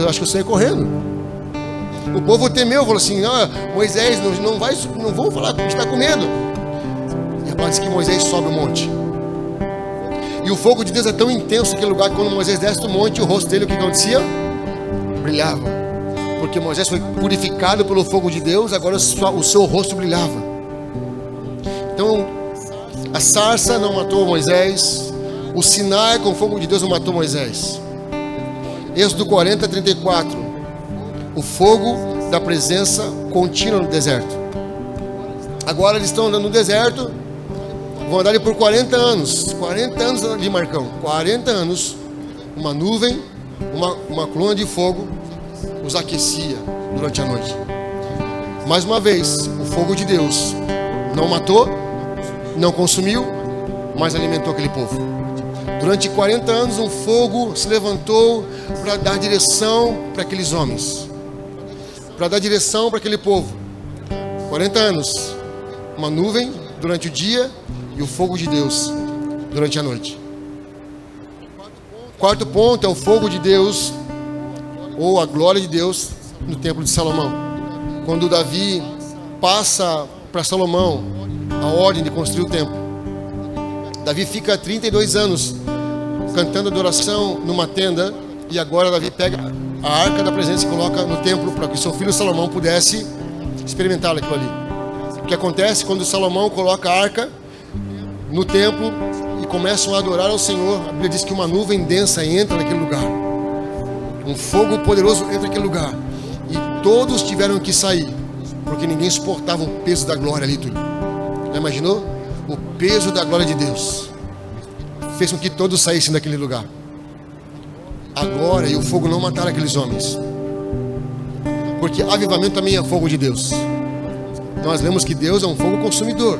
eu acho que eu saí correndo. O povo temeu, falou assim: Moisés, não vão falar que a gente está com medo. E a Bíblia diz que Moisés sobe o monte. E o fogo de Deus é tão intenso naquele lugar que quando Moisés desce do monte, o rosto dele, o que acontecia? Brilhava. Porque Moisés foi purificado pelo fogo de Deus, agora o seu rosto brilhava. Então, a sarça não matou Moisés, o Sinai com o fogo de Deus não matou Moisés. Êxodo 40, 34. O fogo da presença contínua no deserto. Agora eles estão andando no deserto, vão andar ali por 40 anos. 40 anos ali, Marcão. 40 anos, uma nuvem, uma coluna de fogo os aquecia durante a noite. Mais uma vez, o fogo de Deus não matou, não consumiu, mas alimentou aquele povo. Durante 40 anos, um fogo se levantou para dar direção para aqueles homens, para dar direção para aquele povo. 40 anos, uma nuvem durante o dia e o fogo de Deus durante a noite. Quarto ponto é o fogo de Deus, ou a glória de Deus, no templo de Salomão. Quando Davi passa para Salomão a ordem de construir o templo, Davi fica 32 anos cantando adoração numa tenda, e agora Davi pega a arca da presença e coloca no templo para que seu filho Salomão pudesse experimentar aquilo ali. O que acontece quando Salomão coloca a arca no templo e começam a adorar ao Senhor? A Bíblia diz que uma nuvem densa entra naquele lugar, um fogo poderoso entra naquele lugar, e todos tiveram que sair, porque ninguém suportava o peso da glória ali, tudo. Já imaginou? O peso da glória de Deus fez com que todos saíssem daquele lugar. A glória e o fogo não mataram aqueles homens, porque avivamento também é fogo de Deus. Nós lemos que Deus é um fogo consumidor,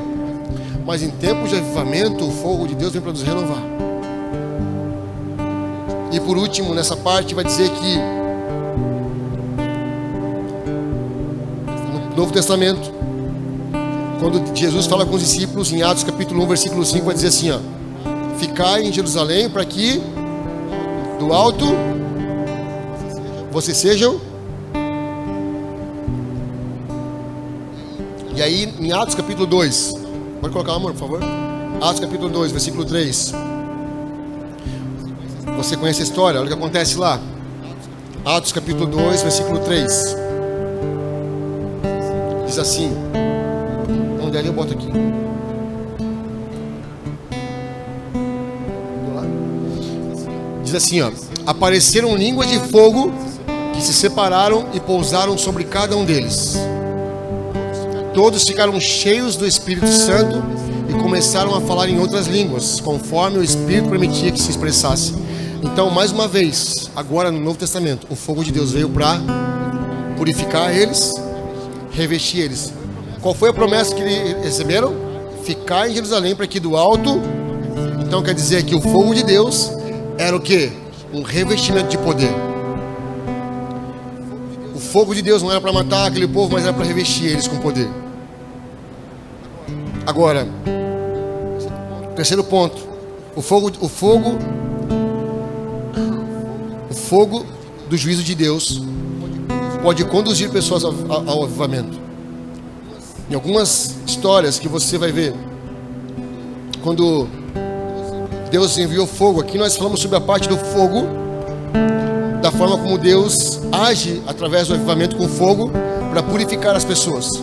mas em tempos de avivamento o fogo de Deus vem para nos renovar. E por último, nessa parte vai dizer que no Novo Testamento, quando Jesus fala com os discípulos em Atos capítulo 1 versículo 5, vai dizer assim, ficai em Jerusalém para que do alto vocês sejam. E aí em Atos capítulo 2, pode colocar, amor, por favor. Atos capítulo 2 versículo 3. Você conhece a história, olha o que acontece lá. Atos capítulo 2 versículo 3 diz assim, onde ali eu boto aqui. Diz assim, apareceram línguas de fogo que se separaram e pousaram sobre cada um deles. Todos ficaram cheios do Espírito Santo e começaram a falar em outras línguas, conforme o Espírito permitia que se expressasse. Então, mais uma vez, agora no Novo Testamento, o fogo de Deus veio para purificar eles, revestir eles. Qual foi a promessa que eles receberam? Ficar em Jerusalém para que do alto. Então quer dizer que o fogo de Deus era o quê? Um revestimento de poder. O fogo de Deus não era para matar aquele povo, mas era para revestir eles com poder. Agora, terceiro ponto, o fogo do juízo de Deus pode conduzir pessoas ao avivamento. Em algumas histórias que você vai ver, quando Deus enviou fogo, aqui nós falamos sobre a parte do fogo, da forma como Deus age através do avivamento com fogo para purificar as pessoas.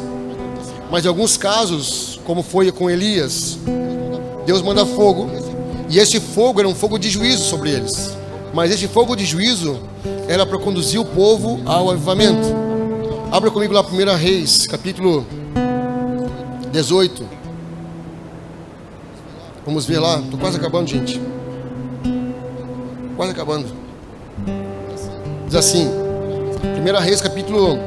Mas em alguns casos, como foi com Elias, Deus manda fogo, e esse fogo era um fogo de juízo sobre eles. Mas esse fogo de juízo era para conduzir o povo ao avivamento. Abra comigo lá 1 Reis, capítulo 18. Vamos ver lá, estou quase acabando, gente. Quase acabando. Diz assim, 1 Reis, capítulo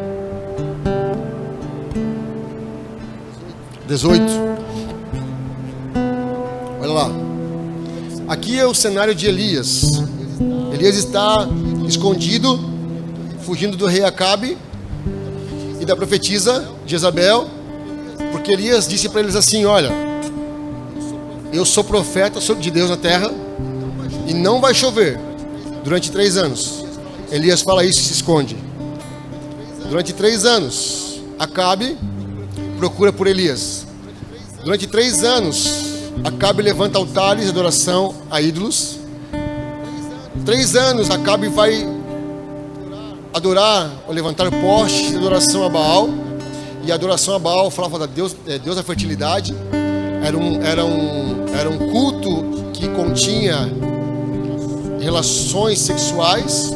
18. Olha lá. Aqui é o cenário de Elias. Elias está escondido, fugindo do rei Acabe e da profetisa Jezabel, porque Elias disse para eles assim: olha, eu sou profeta de Deus na terra e não vai chover durante 3 anos. Elias fala isso e se esconde. Durante 3 anos, Acabe procura por Elias. Durante 3 anos, Acabe levanta altares de adoração a ídolos. 3 anos, Acabe vai adorar ou levantar postes de adoração a Baal. E a adoração a Baal falava da Deus da fertilidade. Era um culto que continha relações sexuais,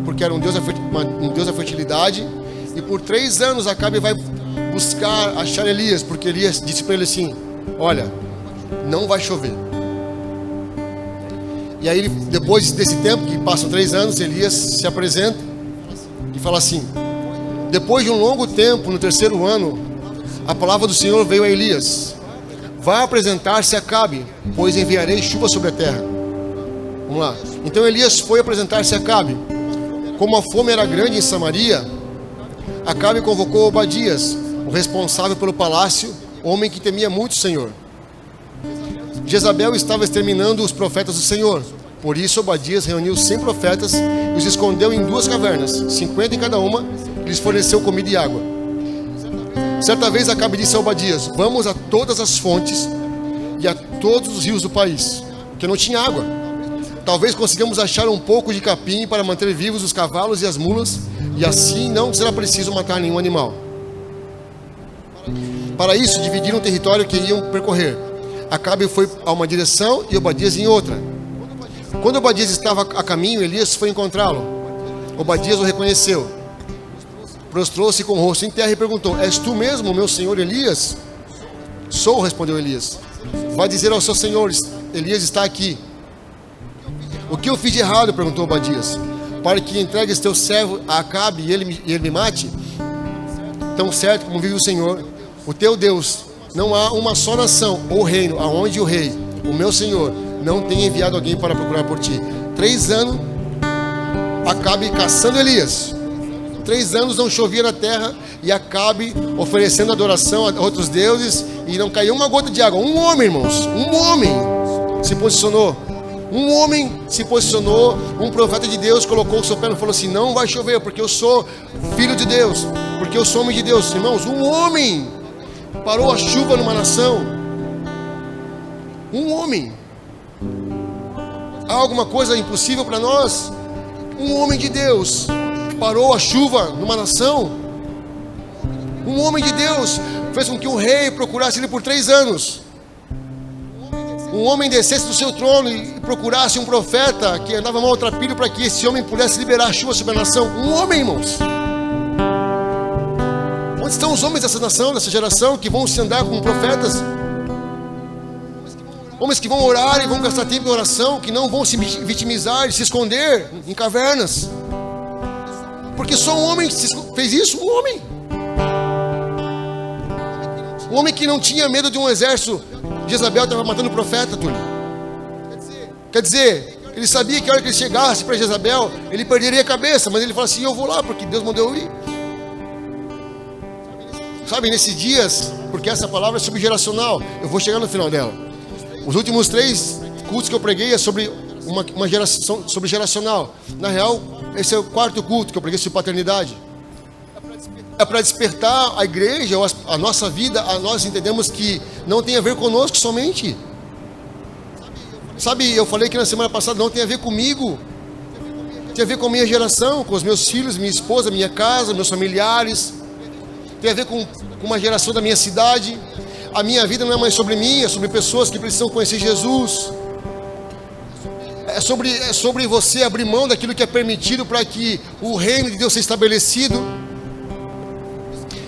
porque era um Deus da fertilidade. E por 3 anos Acabe vai buscar achar Elias, porque Elias disse para ele assim: olha, não vai chover. E aí, depois desse tempo, que passam 3 anos, Elias se apresenta e fala assim: depois de um longo tempo, no 3º ano, a palavra do Senhor veio a Elias: vá apresentar-se a Acabe, pois enviarei chuva sobre a terra. Vamos lá. Então Elias foi apresentar-se a Acabe. Como a fome era grande em Samaria, Acabe convocou Obadias, o responsável pelo palácio, homem que temia muito o Senhor. Jezabel estava exterminando os profetas do Senhor. Por isso Obadias reuniu 100 profetas e os escondeu em 2 cavernas, 50 em cada uma, e lhes forneceu comida e água. Certa vez Acabe disse a Obadias: vamos a todas as fontes e a todos os rios do país, porque não tinha água. Talvez consigamos achar um pouco de capim para manter vivos os cavalos e as mulas, e assim não será preciso matar nenhum animal. Para isso, dividiram o território que iam percorrer. Acabe foi a uma direção e Obadias em outra. Quando Obadias estava a caminho, Elias foi encontrá-lo. Obadias o reconheceu. Prostrou-se com o rosto em terra e perguntou: és tu mesmo, meu senhor Elias? Sou, respondeu Elias. Vai dizer ao seu senhor: Elias está aqui. O que eu fiz de errado? Perguntou Obadias. Para que entregues teu servo a Acabe e ele me mate? Tão certo como vive o Senhor, o teu Deus, não há uma só nação ou reino aonde o rei, o meu Senhor, não tenha enviado alguém para procurar por ti. 3 anos, Acabe caçando Elias. 3 anos não chovia na terra e Acabe oferecendo adoração a outros deuses e não caiu uma gota de água. Um homem, irmãos, um homem se posicionou. Um homem se posicionou, um profeta de Deus colocou o seu pé e falou assim: não vai chover, porque eu sou filho de Deus, porque eu sou homem de Deus. Irmãos, um homem parou a chuva numa nação. Um homem. Há alguma coisa impossível para nós? Um homem de Deus parou a chuva numa nação. Um homem de Deus fez com que um rei procurasse ele por 3 anos. Um homem descesse do seu trono e procurasse um profeta que andava maltrapilho para que esse homem pudesse liberar a chuva sobre a nação. Um homem, irmãos. Onde estão os homens dessa nação, dessa geração, que vão se andar como profetas? Homens que vão orar e vão gastar tempo em oração, que não vão se vitimizar e se esconder em cavernas. Porque só um homem fez isso, um homem. Um homem que não tinha medo de um exército. Jezabel estava matando o profeta, Túlio. Quer dizer, ele sabia que a hora que ele chegasse para Jezabel, ele perderia a cabeça, mas ele falou assim: eu vou lá, porque Deus mandou eu ir. Sabe, nesses dias, porque essa palavra é subgeracional, eu vou chegar no final dela. Os últimos 3 cultos que eu preguei é sobre uma geração, sobre geracional. Na real, esse é o 4º culto que eu preguei sobre paternidade. É para despertar a igreja, a nossa vida, nós entendemos que não tem a ver conosco somente. Sabe, eu falei que na semana passada não tem a ver comigo. Tem a ver com a minha geração, com os meus filhos, minha esposa, minha casa, meus familiares. Tem a ver com uma geração da minha cidade. A minha vida não é mais sobre mim, é sobre pessoas que precisam conhecer Jesus. É sobre você abrir mão daquilo que é permitido para que o reino de Deus seja estabelecido.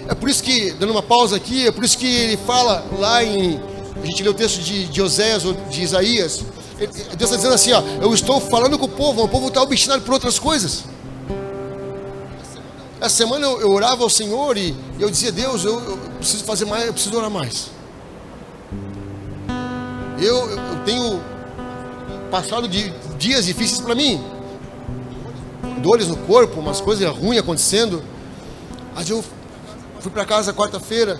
É por isso que, dando uma pausa aqui, é por isso que ele fala lá em... A gente lê o texto de Oséias ou de Isaías. Deus está dizendo assim, ó: eu estou falando com o povo está obstinado por outras coisas. Essa semana eu orava ao Senhor e eu dizia: Deus, eu preciso fazer mais, eu preciso orar mais. Eu tenho passado de dias difíceis para mim. Dores no corpo, umas coisas ruins acontecendo. Mas eu fui para casa quarta-feira,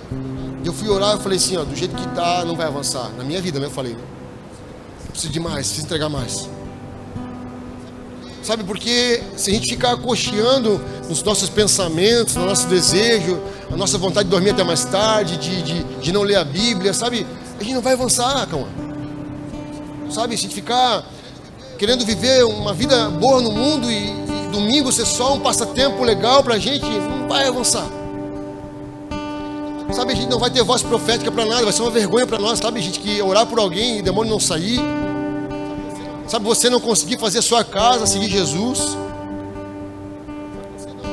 eu fui orar, eu falei assim, ó, do jeito que tá, não vai avançar. Na minha vida, né? Eu falei, preciso de mais, preciso entregar mais. Sabe, porque se a gente ficar cocheando nos nossos pensamentos, no nosso desejo, a nossa vontade de dormir até mais tarde, de não ler a Bíblia, sabe, a gente não vai avançar, calma. Sabe, se a gente ficar querendo viver uma vida boa no mundo e domingo ser só um passatempo legal pra gente, não vai avançar. Sabe, a gente não vai ter voz profética pra nada, vai ser uma vergonha pra nós, sabe, a gente que orar por alguém e o demônio não sair. Sabe, você não conseguir fazer a sua casa seguir Jesus.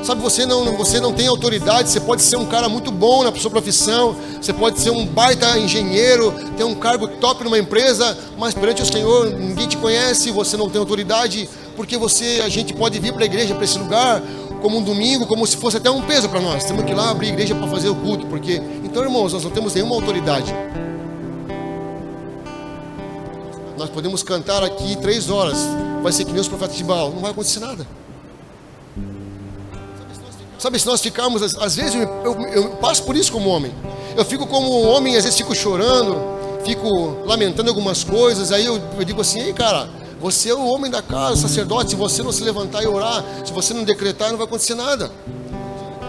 Sabe, você não tem autoridade. Você pode ser um cara muito bom na sua profissão, você pode ser um baita engenheiro, ter um cargo top numa empresa, mas perante o Senhor ninguém te conhece, você não tem autoridade, porque a gente pode vir para a igreja, para esse lugar, como um domingo, como se fosse até um peso para nós. Temos que ir lá abrir a igreja para fazer o culto, porque então, irmãos, nós não temos nenhuma autoridade. Nós podemos cantar aqui 3 horas, vai ser que nem os profetas de Baal, não vai acontecer nada. Sabe, se nós ficarmos, às vezes eu passo por isso como homem. Eu fico como um homem, às vezes fico chorando, fico lamentando algumas coisas. Aí eu digo assim, ei cara, você é o homem da casa, sacerdote. Se você não se levantar e orar, se você não decretar, não vai acontecer nada.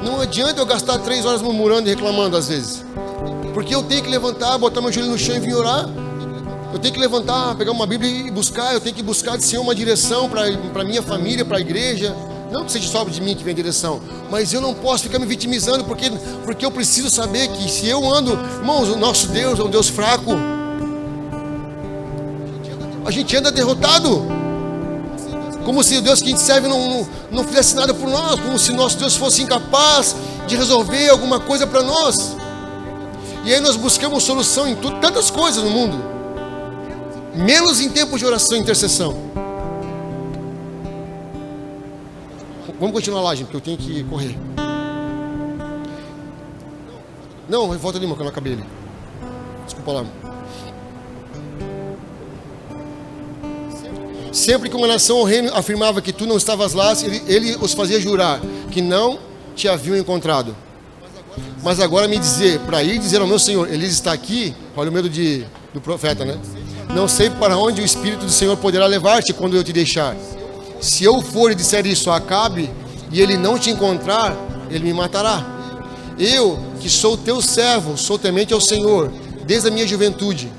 Não adianta eu gastar 3 horas murmurando e reclamando às vezes, porque eu tenho que levantar, botar meu joelho no chão e vir orar. Eu tenho que levantar, pegar uma Bíblia e buscar. Eu tenho que buscar de Senhor uma direção para minha família, para a igreja. Não que seja só de mim que vem a direção, mas eu não posso ficar me vitimizando, porque eu preciso saber que se eu ando, irmãos, o nosso Deus é um Deus fraco. A gente anda derrotado, como se o Deus que a gente serve não fizesse nada por nós, como se nosso Deus fosse incapaz de resolver alguma coisa para nós. E aí nós buscamos solução em tantas coisas no mundo, menos em tempos de oração e intercessão. Vamos continuar lá, gente, porque eu tenho que correr. Não, volta ali, meu, que eu não acabei ali. Desculpa lá. Sempre que uma nação ou reino afirmava que tu não estavas lá, ele os fazia jurar que não te haviam encontrado. Mas agora me dizer, para ir dizer ao meu Senhor, Elias está aqui, olha o medo do profeta, né? Não sei para onde o Espírito do Senhor poderá levar-te quando eu te deixar. Se eu for e disser isso a Acabe, e ele não te encontrar, ele me matará. Eu, que sou teu servo, sou temente ao Senhor, desde a minha juventude.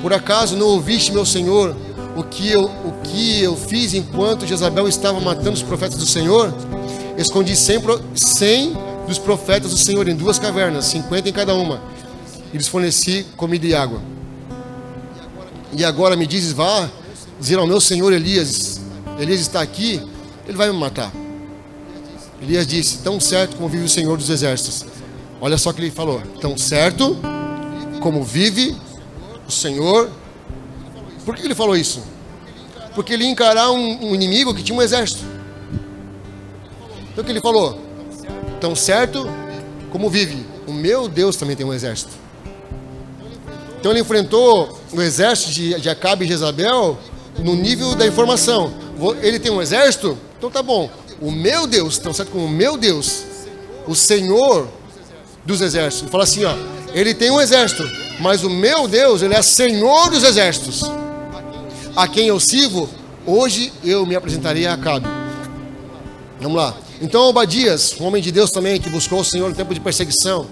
Por acaso não ouviste, meu Senhor, o que eu fiz enquanto Jezabel estava matando os profetas do Senhor? Escondi 100 dos profetas do Senhor em 2 cavernas, 50 em cada uma, e lhes forneci comida e água. E agora me dizes, vá dizer ao meu Senhor Elias está aqui, ele vai me matar. Elias disse, tão certo como vive o Senhor dos Exércitos. Olha só o que ele falou, tão certo como vive o Senhor. Por que ele falou isso? Porque ele ia encarar um inimigo que tinha um exército. Então o que ele falou? Tão certo como vive, o meu Deus também tem um exército. Então ele enfrentou o exército de Acabe e Jezabel no nível da informação. Ele tem um exército? Então tá bom. O meu Deus, tão certo como o meu Deus, o Senhor dos exércitos. Ele fala assim, ó, ele tem um exército, mas o meu Deus, ele é Senhor dos exércitos. A quem eu sirvo, hoje eu me apresentarei a Acabe. Vamos lá. Então Obadias, um homem de Deus também, que buscou o Senhor no tempo de perseguição.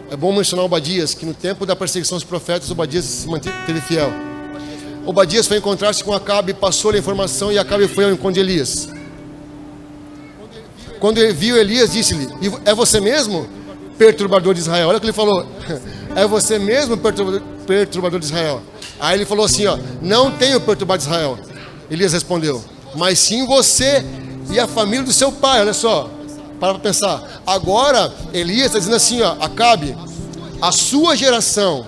É bom mencionar Obadias, que no tempo da perseguição dos profetas, Obadias se manteve fiel. Obadias foi encontrar-se com Acabe, passou a informação e Acabe foi ao encontro de Elias. Quando ele viu Elias, disse-lhe, é você mesmo, perturbador de Israel? Olha o que ele falou, é você mesmo, perturbador de Israel? Aí ele falou assim, ó, não tenho perturbado Israel. Elias respondeu, mas sim você e a família do seu pai. Olha só, para pensar. Agora Elias está dizendo assim, ó, Acabe, a sua geração,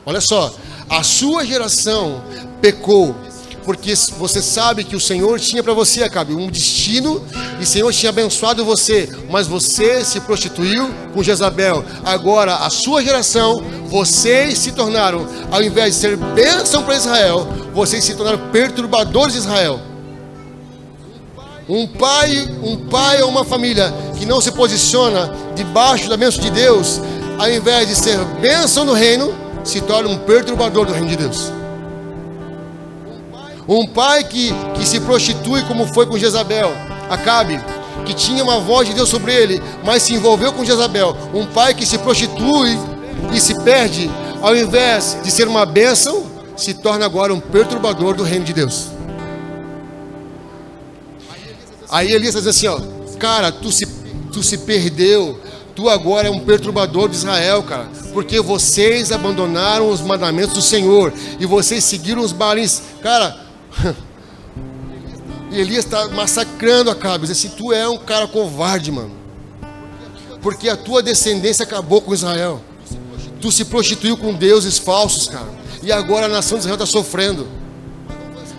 olha só, a sua geração pecou, porque você sabe que o Senhor tinha para você, Acabe, um destino, e o Senhor tinha abençoado você, mas você se prostituiu com Jezabel. Agora a sua geração, vocês se tornaram, ao invés de ser bênção para Israel, vocês se tornaram perturbadores de Israel. Um pai ou uma família que não se posiciona debaixo da bênção de Deus, ao invés de ser bênção no reino, se torna um perturbador do reino de Deus. Um pai que se prostitui, como foi com Jezabel, Acabe, que tinha uma voz de Deus sobre ele, mas se envolveu com Jezabel. Um pai que se prostitui e se perde, ao invés de ser uma bênção, se torna agora um perturbador do reino de Deus. Aí Elias diz assim, ó, cara, tu se perdeu, tu agora é um perturbador de Israel, cara, porque vocês abandonaram os mandamentos do Senhor e vocês seguiram os Baalins. Cara, Elias está massacrando Acabe, diz assim, tu é um cara covarde, mano, porque a tua descendência acabou com Israel. Tu se prostituiu com deuses falsos, cara, e agora a nação de Israel está sofrendo.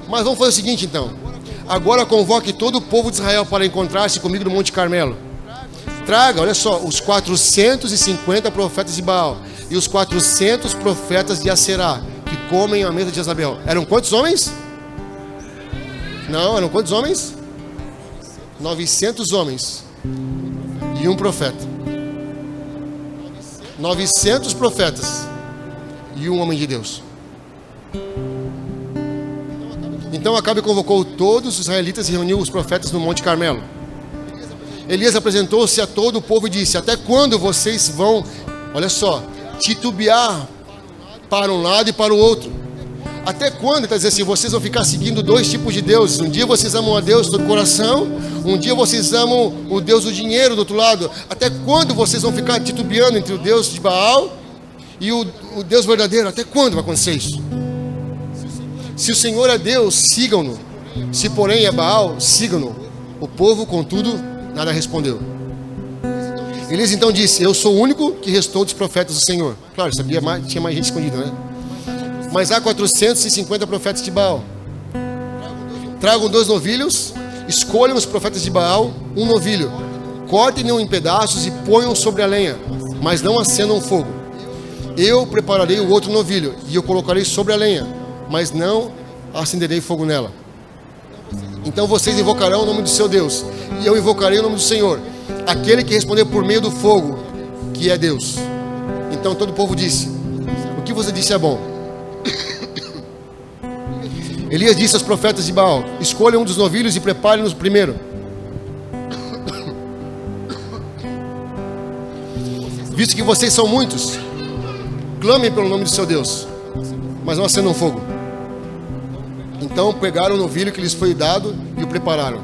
Mas vamos fazer o seguinte então, agora convoque todo o povo de Israel para encontrar-se comigo no Monte Carmelo. Traga, olha só, os 450 profetas de Baal e os 400 profetas de Aserá, que comem à mesa de Jezabel. Eram quantos homens? Não, eram quantos homens? 900 homens e um profeta. 900 profetas e um homem de Deus. Então Acabe convocou todos os israelitas e reuniu os profetas no Monte Carmelo. Elias apresentou-se a todo o povo e disse, até quando vocês vão, olha só, titubear para um lado e para o outro? Até quando? Ele está dizendo assim, vocês vão ficar seguindo dois tipos de deuses. Um dia vocês amam a Deus do coração, um dia vocês amam o Deus do dinheiro do outro lado. Até quando vocês vão ficar titubeando entre o Deus de Baal e o Deus verdadeiro? Até quando vai acontecer isso? Se o Senhor é Deus, sigam-no. Se porém é Baal, sigam-no. O povo, contudo, nada respondeu. Elias então disse, eu sou o único que restou dos profetas do Senhor. Claro, sabia mais, tinha mais gente escondida, né? Mas há 450 profetas de Baal. Tragam 2 novilhos, escolham os profetas de Baal, um novilho, cortem-no em pedaços e ponham sobre a lenha, mas não acendam fogo. Eu prepararei o outro novilho e eu colocarei sobre a lenha, mas não acenderei fogo nela. Então vocês invocarão o nome do seu Deus, e eu invocarei o nome do Senhor, aquele que respondeu por meio do fogo, que é Deus. Então todo o povo disse, o que você disse é bom. Elias disse aos profetas de Baal, escolham um dos novilhos e preparem-nos primeiro. Visto que vocês são muitos, clamem pelo nome do seu Deus, mas não acendam fogo. Então pegaram o novilho que lhes foi dado e o prepararam.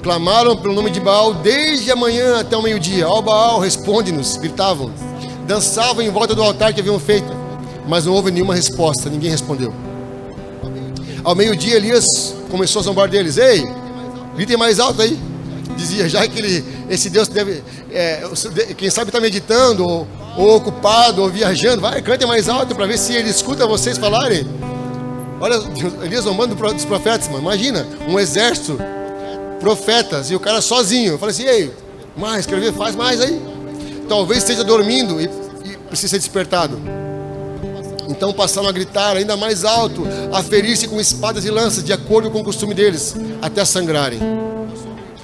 Clamaram pelo nome de Baal desde a manhã até o meio-dia. Ó Baal, responde-nos, gritavam. Dançavam em volta do altar que haviam feito, mas não houve nenhuma resposta, ninguém respondeu. Ao meio-dia Elias começou a zombar deles. Ei, gritem mais alto aí. Dizia, já que esse Deus deve, quem sabe está meditando, ou ocupado, ou viajando, vai, cantem mais alto para ver se ele escuta vocês falarem. Olha, Elias zombando dos profetas, mano. Imagina, um exército, profetas, e o cara sozinho. Eu falei assim, ei, mais, quero ver, faz mais aí. Talvez esteja dormindo e precisa ser despertado. Então passaram a gritar ainda mais alto, a ferir-se com espadas e lanças, de acordo com o costume deles, até sangrarem.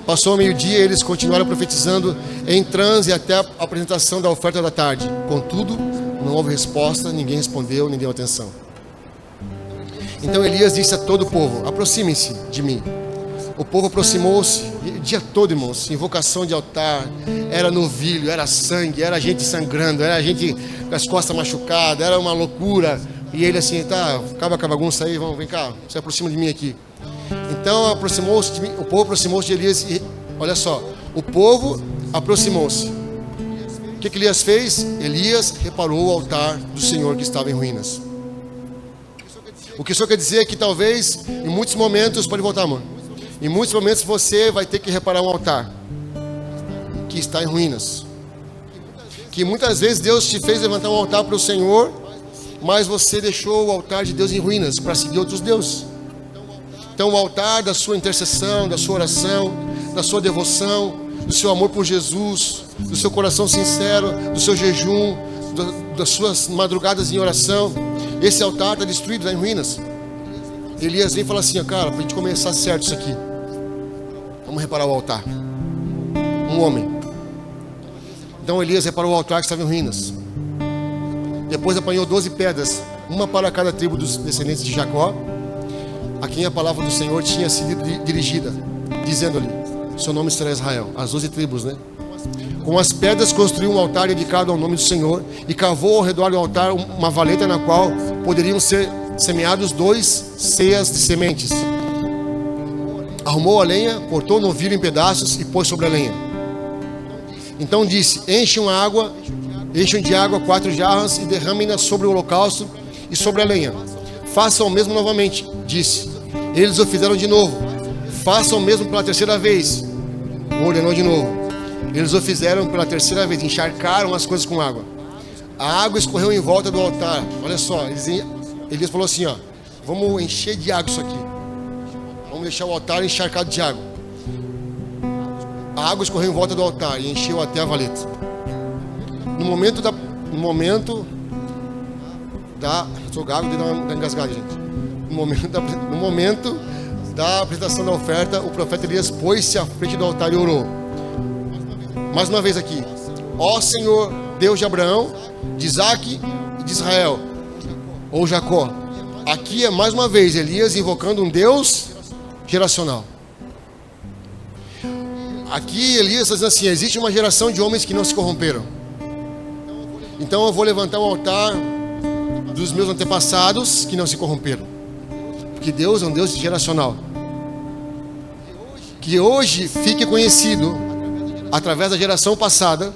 Passou o meio-dia e eles continuaram profetizando em transe até a apresentação da oferta da tarde. Contudo, não houve resposta, ninguém respondeu, nem deu atenção. Então Elias disse a todo o povo, aproximem-se de mim. O povo aproximou-se, o dia todo, irmãos, invocação de altar, era novilho, era sangue, era gente sangrando, era gente com as costas machucadas, era uma loucura. E ele assim, tá, acaba com a bagunça aí, vem cá, se aproxima de mim aqui. Então aproximou-se de mim, o povo aproximou-se de Elias e, olha só, o povo aproximou-se. O que Elias fez? Elias reparou o altar do Senhor que estava em ruínas. O que isso quer dizer é que talvez, em muitos momentos, pode voltar, amor. Em muitos momentos você vai ter que reparar um altar que está em ruínas. Que muitas vezes Deus te fez levantar um altar para o Senhor, mas você deixou o altar de Deus em ruínas para seguir outros deuses. Então o altar da sua intercessão, da sua oração, da sua devoção, do seu amor por Jesus, do seu coração sincero, do seu jejum, das suas madrugadas em oração, esse altar está destruído, está em ruínas. Elias vem e fala assim, cara, pra gente começar certo isso aqui, vamos reparar o altar. Um homem. Então Elias reparou o altar que estava em ruínas. Depois apanhou 12 pedras, uma para cada tribo dos descendentes de Jacó, a quem a palavra do Senhor tinha sido dirigida, dizendo-lhe, seu nome será Israel. As 12 tribos, né? Com as pedras construiu um altar dedicado ao nome do Senhor e cavou ao redor do altar uma valeta na qual poderiam ser semeados 2 ceias de sementes. Arrumou a lenha, cortou o novilho em pedaços e pôs sobre a lenha. Então disse, encham de água 4 jarras e derramem-na sobre o holocausto e sobre a lenha. Façam o mesmo novamente, disse. Eles o fizeram de novo. Façam o mesmo pela terceira vez. Ordenou de novo. Eles o fizeram pela terceira vez, encharcaram as coisas com água. A água escorreu em volta do altar. Olha só, Elias falou assim, ó, vamos encher de água isso aqui. Vamos deixar o altar encharcado de água. A água escorreu em volta do altar e encheu até a valeta. No momento da sou gago de dar uma engasgada, gente. No momento da apresentação da oferta, o profeta Elias pôs-se à frente do altar e orou. Mais uma vez aqui. Ó Senhor, Deus de Abraão, de Isaque e de Israel, ou Jacó. Aqui é mais uma vez Elias invocando um Deus geracional. Aqui Elias está dizendo assim, existe uma geração de homens que não se corromperam. Então eu vou levantar um altar dos meus antepassados que não se corromperam. Porque Deus é um Deus geracional. Que hoje fique conhecido, através da geração passada,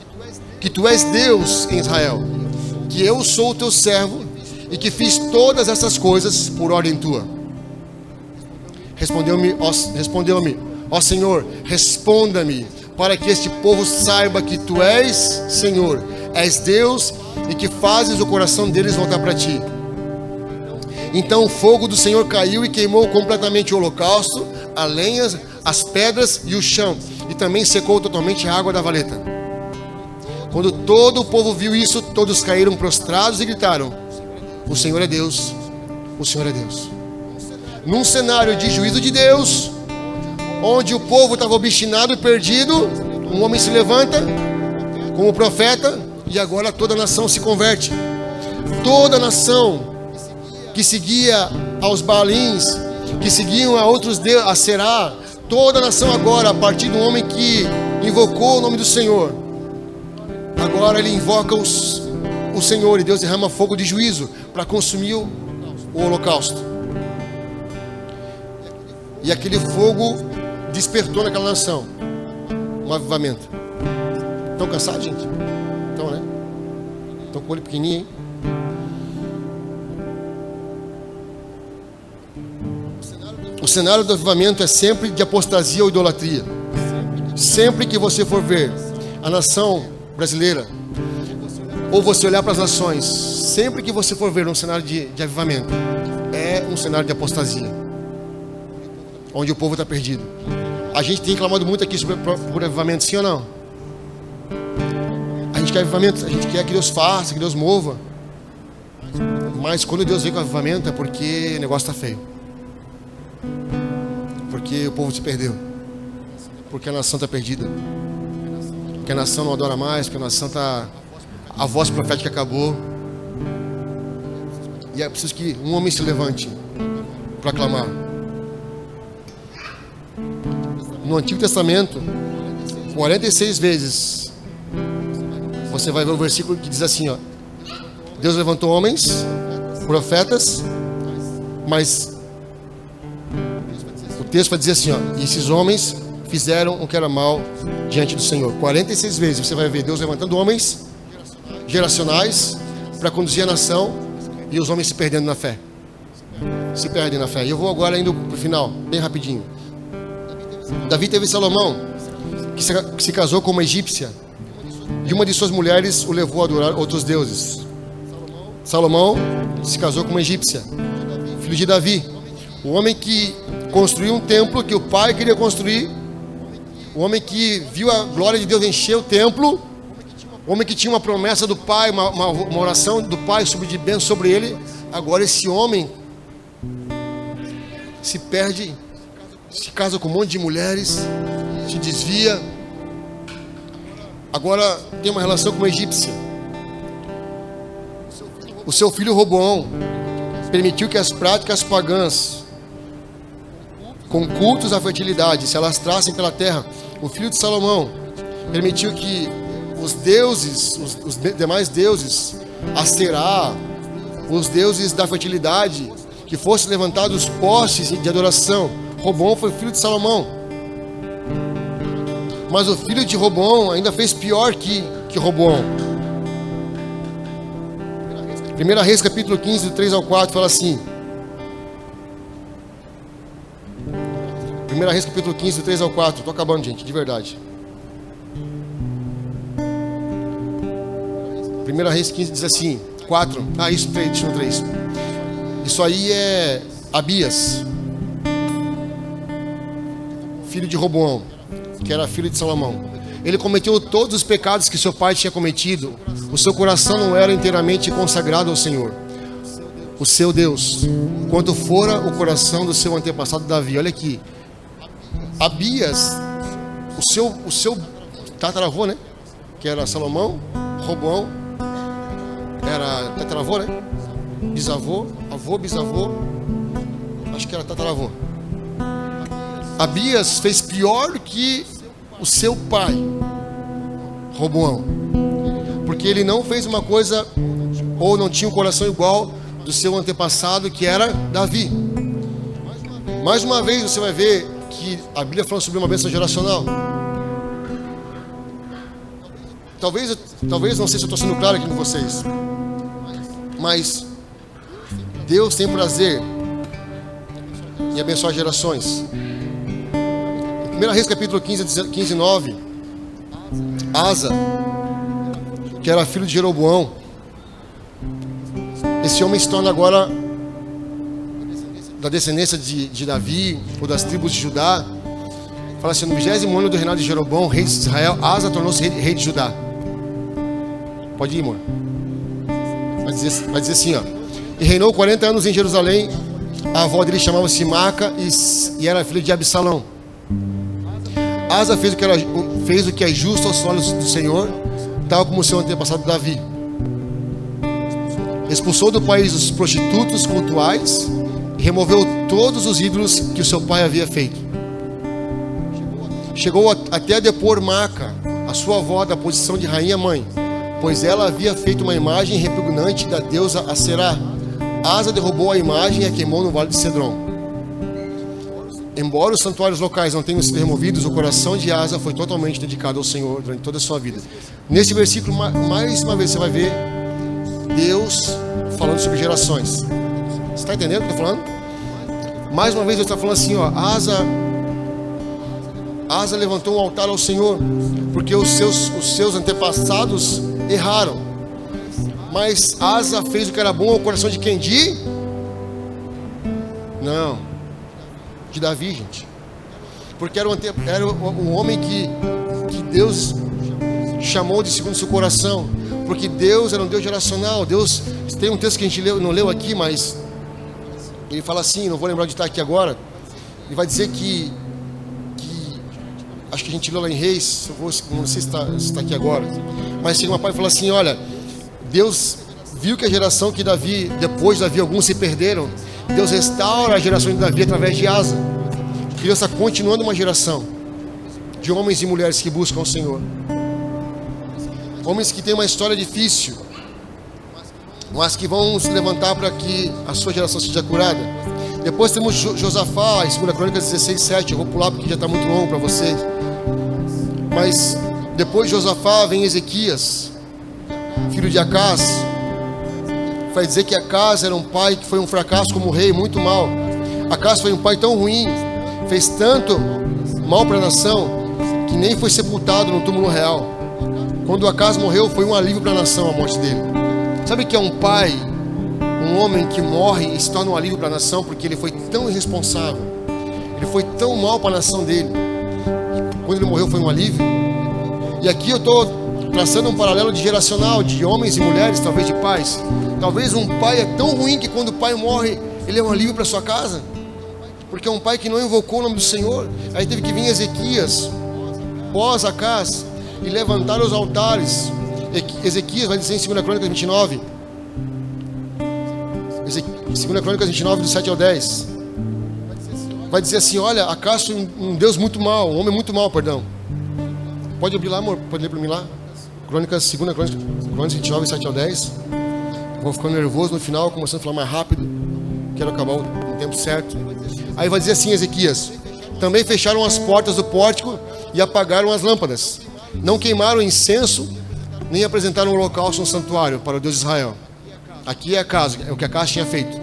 que tu és Deus em Israel. Que eu sou o teu servo e que fiz todas essas coisas por ordem tua. Respondeu-me, ó Senhor, responda-me, para que este povo saiba que tu és Senhor, és Deus e que fazes o coração deles voltar para ti. Então o fogo do Senhor caiu e queimou completamente o holocausto, a lenha, as pedras e o chão, e também secou totalmente a água da valeta. Quando todo o povo viu isso, todos caíram prostrados e gritaram, o Senhor é Deus, o Senhor é Deus. Num cenário de juízo de Deus, onde o povo estava obstinado e perdido, um homem se levanta como profeta e agora toda a nação se converte. Toda a nação que seguia aos Baalins, que seguiam a outros deuses, a Será, toda a nação agora, a partir do homem que invocou o nome do Senhor, agora ele invoca o Senhor e Deus derrama fogo de juízo para consumir o holocausto. E aquele fogo despertou naquela nação um avivamento. Estão cansados, gente? Estão, né? Estão com o olho pequenininho, hein? O cenário do avivamento é sempre de apostasia ou idolatria. Sempre que você for ver a nação brasileira, ou você olhar para as nações, sempre que você for ver um cenário de avivamento, é um cenário de apostasia, onde o povo está perdido. A gente tem clamado muito aqui por avivamento, sim ou não? A gente quer avivamento, a gente quer que Deus faça, que Deus mova. Mas quando Deus vem com avivamento é porque o negócio está feio. Porque o povo se perdeu. Porque a nação está perdida. Porque a nação não adora mais, porque a nação está... A voz profética acabou. E é preciso que um homem se levante para clamar. No Antigo Testamento, 46 vezes, você vai ver o versículo que diz assim, ó, Deus levantou homens, profetas, mas o texto vai dizer assim, ó, e esses homens fizeram o que era mal diante do Senhor. 46 vezes você vai ver Deus levantando homens geracionais para conduzir a nação e os homens se perdendo na fé. Se perdem na fé. E eu vou agora indo para o final, bem rapidinho. Davi teve Salomão, que se casou com uma egípcia, e uma de suas mulheres o levou a adorar outros deuses. Salomão se casou com uma egípcia, filho de Davi, o homem que construiu um templo que o pai queria construir, o homem que viu a glória de Deus encher o templo, o homem que tinha uma promessa do pai, uma oração do pai de bênção sobre ele. Agora esse homem se perde, se casa com um monte de mulheres, se desvia. Agora tem uma relação com uma egípcia. O seu filho Roboão permitiu que as práticas pagãs, com cultos à fertilidade, se alastrassem pela terra. O filho de Salomão permitiu que os deuses, os demais deuses, Aserá, os deuses da fertilidade, que fossem levantados postes de adoração. Roboão foi filho de Salomão. Mas o filho de Roboão ainda fez pior que Roboão. 1 Reis capítulo 15, do 3 ao 4, fala assim. 1 Reis capítulo 15, do 3 ao 4. Estou acabando, gente, de verdade. 1 Reis 15 diz assim, 4. Isso, 3. Isso aí é Abias, filho de Roboão, que era filho de Salomão. Ele cometeu todos os pecados que seu pai tinha cometido. O seu coração não era inteiramente consagrado ao Senhor, o seu Deus, quanto fora o coração do seu antepassado Davi. Olha aqui, Abias, o seu tataravô, né? Que era Salomão. Roboão era tataravô, né? Bisavô, avô, bisavô. Acho que era tataravô. Abias fez pior do que o seu pai, Roboão, porque ele não fez uma coisa, ou não tinha um coração igual do seu antepassado, que era Davi. Mais uma vez você vai ver que a Bíblia fala sobre uma bênção geracional. Talvez não sei se eu estou sendo claro aqui com vocês, mas Deus tem prazer em abençoar gerações. 1 Reis capítulo 15, 9, Asa, que era filho de Jeroboão, esse homem se torna agora da descendência de Davi, ou das tribos de Judá. Fala assim, no 20º ano do reinado de Jeroboão, rei de Israel, Asa tornou-se rei de Judá. Pode ir, amor. Vai dizer assim, ó. E reinou 40 anos em Jerusalém. A avó dele chamava-se Maca e era filha de Absalão. Asa fez o que é justo aos olhos do Senhor, tal como o seu antepassado Davi. Expulsou do país os prostitutos cultuais e removeu todos os ídolos que o seu pai havia feito. Chegou até a depor Maca, a sua avó, da posição de rainha-mãe, pois ela havia feito uma imagem repugnante da deusa Aserá. Asa derrubou a imagem e a queimou no vale de Cedron. Embora os santuários locais não tenham sido removidos, o coração de Asa foi totalmente dedicado ao Senhor durante toda a sua vida. Nesse versículo, mais uma vez, você vai ver Deus falando sobre gerações. Você está entendendo o que eu estou falando? Mais uma vez, Deus está falando assim, ó, Asa levantou um altar ao Senhor, porque os seus antepassados erraram. Mas Asa fez o que era bom ao coração de quem? Não. De Davi, gente. Porque era um homem que Deus chamou de segundo seu coração. Porque Deus era um Deus geracional. Deus, tem um texto que a gente não leu aqui, mas ele fala assim, não vou lembrar de estar aqui agora. Ele vai dizer que acho que a gente leu lá em Reis, não sei se está aqui agora, mas chega uma parte e fala assim, olha, Deus viu que a geração que depois de Davi, alguns se perderam. Deus restaura a geração de Davi através de Asa. Deus está continuando uma geração de homens e mulheres que buscam o Senhor. Homens que têm uma história difícil, mas que vão se levantar para que a sua geração seja curada. Depois temos Josafá, em 2 Crônicas 16, 7. Eu vou pular porque já está muito longo para vocês. Mas depois de Josafá vem Ezequias, filho de Acás. Vai dizer que Acás era um pai que foi um fracasso como rei, muito mal. Acás foi um pai tão ruim, fez tanto mal para a nação, que nem foi sepultado no túmulo real. Quando Acás morreu, foi um alívio para a nação a morte dele. Sabe o que é um pai, um homem que morre e se torna um alívio para a nação, porque ele foi tão irresponsável, ele foi tão mal para a nação dele. Quando ele morreu foi um alívio. E aqui eu estou traçando um paralelo de geracional, de homens e mulheres, talvez de pais. Talvez um pai é tão ruim que quando o pai morre, ele é um alívio para sua casa. porque é um pai que não invocou o nome do Senhor. Aí teve que vir Ezequias, pós Acás, e levantar os altares. Ezequias vai dizer em 2 Crônicas 29, 2 Crônicas 29, do 7 ao 10, vai dizer assim: olha, Acás foi um Deus muito mau, um homem muito mau, perdão. Pode abrir lá, amor? Pode ler para mim lá? Crônicas, 2 Crônicas 29, 7 ao 10. Vou ficando nervoso no final, começando a falar mais rápido. Quero acabar no tempo certo. Aí vai dizer assim, Ezequias: também fecharam as portas do pórtico e apagaram as lâmpadas. Não queimaram incenso, nem apresentaram um holocausto no santuário para o Deus de Israel. Aqui é a casa, é o que Acás tinha feito.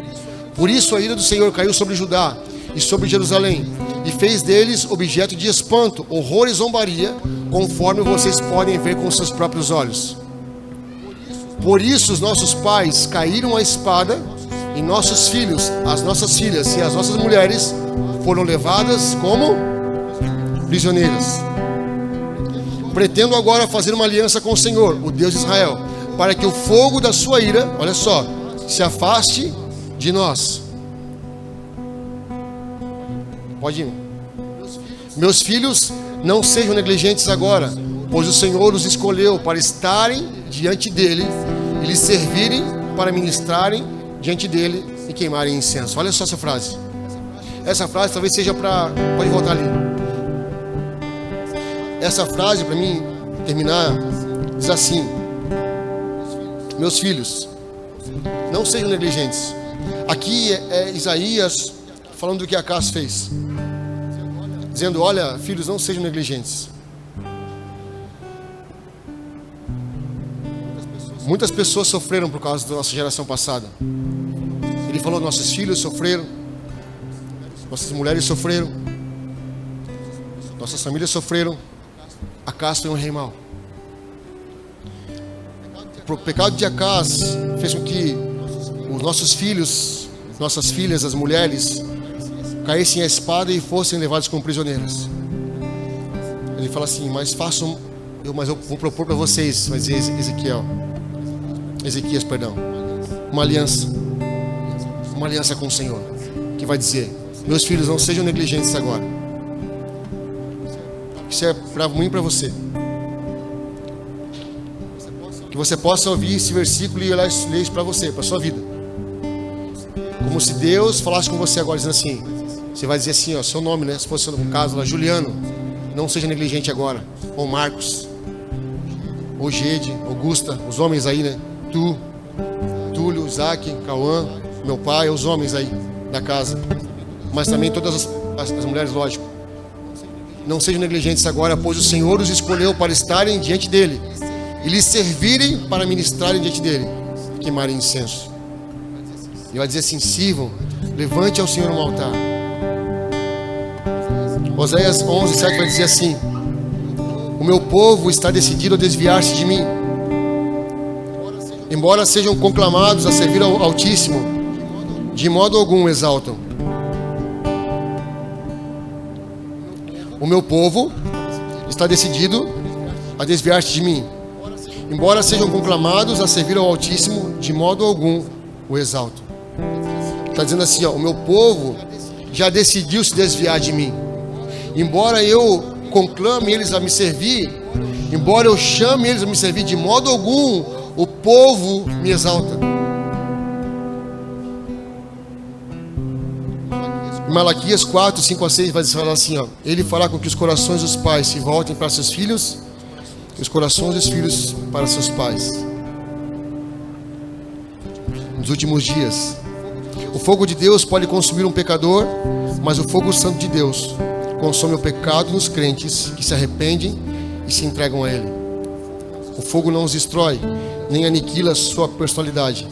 Por isso a ira do Senhor caiu sobre Judá e sobre Jerusalém, e fez deles objeto de espanto, horror e zombaria, conforme vocês podem ver com seus próprios olhos. Por isso os nossos pais caíram à espada, e nossos filhos, as nossas filhas e as nossas mulheres foram levadas como prisioneiras. Pretendo agora fazer uma aliança com o Senhor, o Deus de Israel, para que o fogo da sua ira, olha só, se afaste de nós. Pode ir. Meus filhos, não sejam negligentes agora, pois o Senhor os escolheu para estarem diante dele e lhes servirem para ministrarem diante dele e queimarem incenso. Olha só essa frase. Essa frase talvez seja para... Pode voltar ali. Essa frase, para mim terminar, diz assim: meus filhos, não sejam negligentes. Aqui é Isaías falando do que Acás fez, dizendo: olha, filhos, não sejam negligentes. Muitas pessoas sofreram por causa da nossa geração passada. Ele falou: nossos filhos sofreram, nossas mulheres sofreram, nossas famílias sofreram. Acás foi um rei mau. O pecado de Acás fez com que os nossos filhos, nossas filhas, as mulheres, caíssem à espada e fossem levados como prisioneiras. Ele fala assim: mas eu vou propor para vocês, vai dizer Ezequias, perdão, uma aliança com o Senhor, que vai dizer: meus filhos, não sejam negligentes agora. Isso é para mim e para você. Que você possa ouvir esse versículo e ler isso para você, para sua vida. Como se Deus falasse com você agora, dizendo assim: você vai dizer assim, ó, seu nome, né? Se fosse no caso lá, Juliano, não seja negligente agora. Ou Marcos, ou Gede, Augusta, os homens aí, né? Túlio, Isaac, Cauã, meu pai, os homens aí da casa. Mas também todas as mulheres, lógico. Não sejam negligentes agora, pois o Senhor os escolheu para estarem diante dele e lhes servirem para ministrarem diante dele e queimarem incenso. E vai dizer assim: sirvam, levante ao Senhor um altar. Oséias 11:7 vai dizer assim: o meu povo está decidido a desviar-se de mim, embora sejam conclamados a servir ao Altíssimo, de modo algum exaltam. O meu povo está decidido a desviar-se de mim, embora sejam conclamados a servir ao Altíssimo, de modo algum o exalto. Está dizendo assim, ó: o meu povo já decidiu se desviar de mim. Embora eu conclame eles a me servir, embora eu chame eles a me servir, de modo algum o povo me exalta. Em Malaquias 4, 5 a 6 vai falar assim, ó: ele fará com que os corações dos pais se voltem para seus filhos e os corações dos filhos para seus pais. Nos últimos dias, o fogo de Deus pode consumir um pecador, mas o fogo santo de Deus consome o pecado nos crentes que se arrependem e se entregam a Ele. O fogo não os destrói, nem aniquila sua personalidade.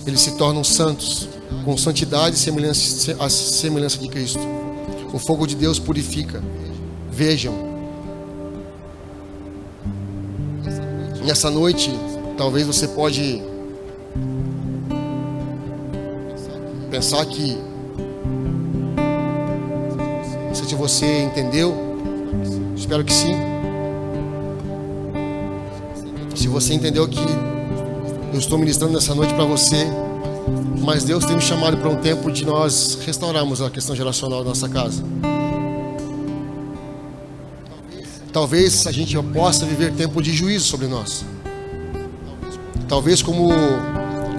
Eles se tornam santos, com santidade e a semelhança de Cristo. O fogo de Deus purifica. Vejam. Nessa noite, talvez você pode pensar que, não sei se você entendeu, espero que sim. Se você entendeu que eu estou ministrando nessa noite para você, Mas Deus tem nos chamado para um tempo de nós restaurarmos a questão geracional da nossa casa. Talvez a gente possa viver tempo de juízo sobre nós. Talvez como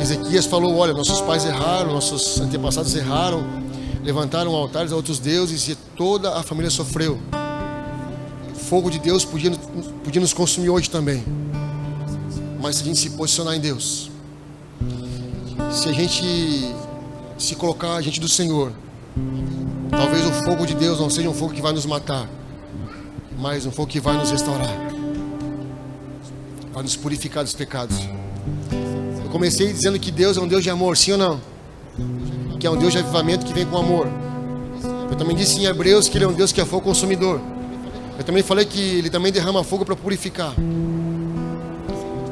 Ezequias falou, olha, nossos pais erraram, nossos antepassados erraram, levantaram altares a outros deuses e toda a família sofreu. O fogo de Deus podia nos consumir hoje também. Mas se a gente se posicionar em Deus, se a gente se colocar diante do Senhor, talvez o fogo de Deus não seja um fogo que vai nos matar, mas um fogo que vai nos restaurar, vai nos purificar dos pecados. Eu comecei dizendo que Deus é um Deus de amor, sim ou não? Que é um Deus de avivamento que vem com amor. Eu também disse em Hebreus que Ele é um Deus que é fogo consumidor. Eu também falei que Ele também derrama fogo para purificar.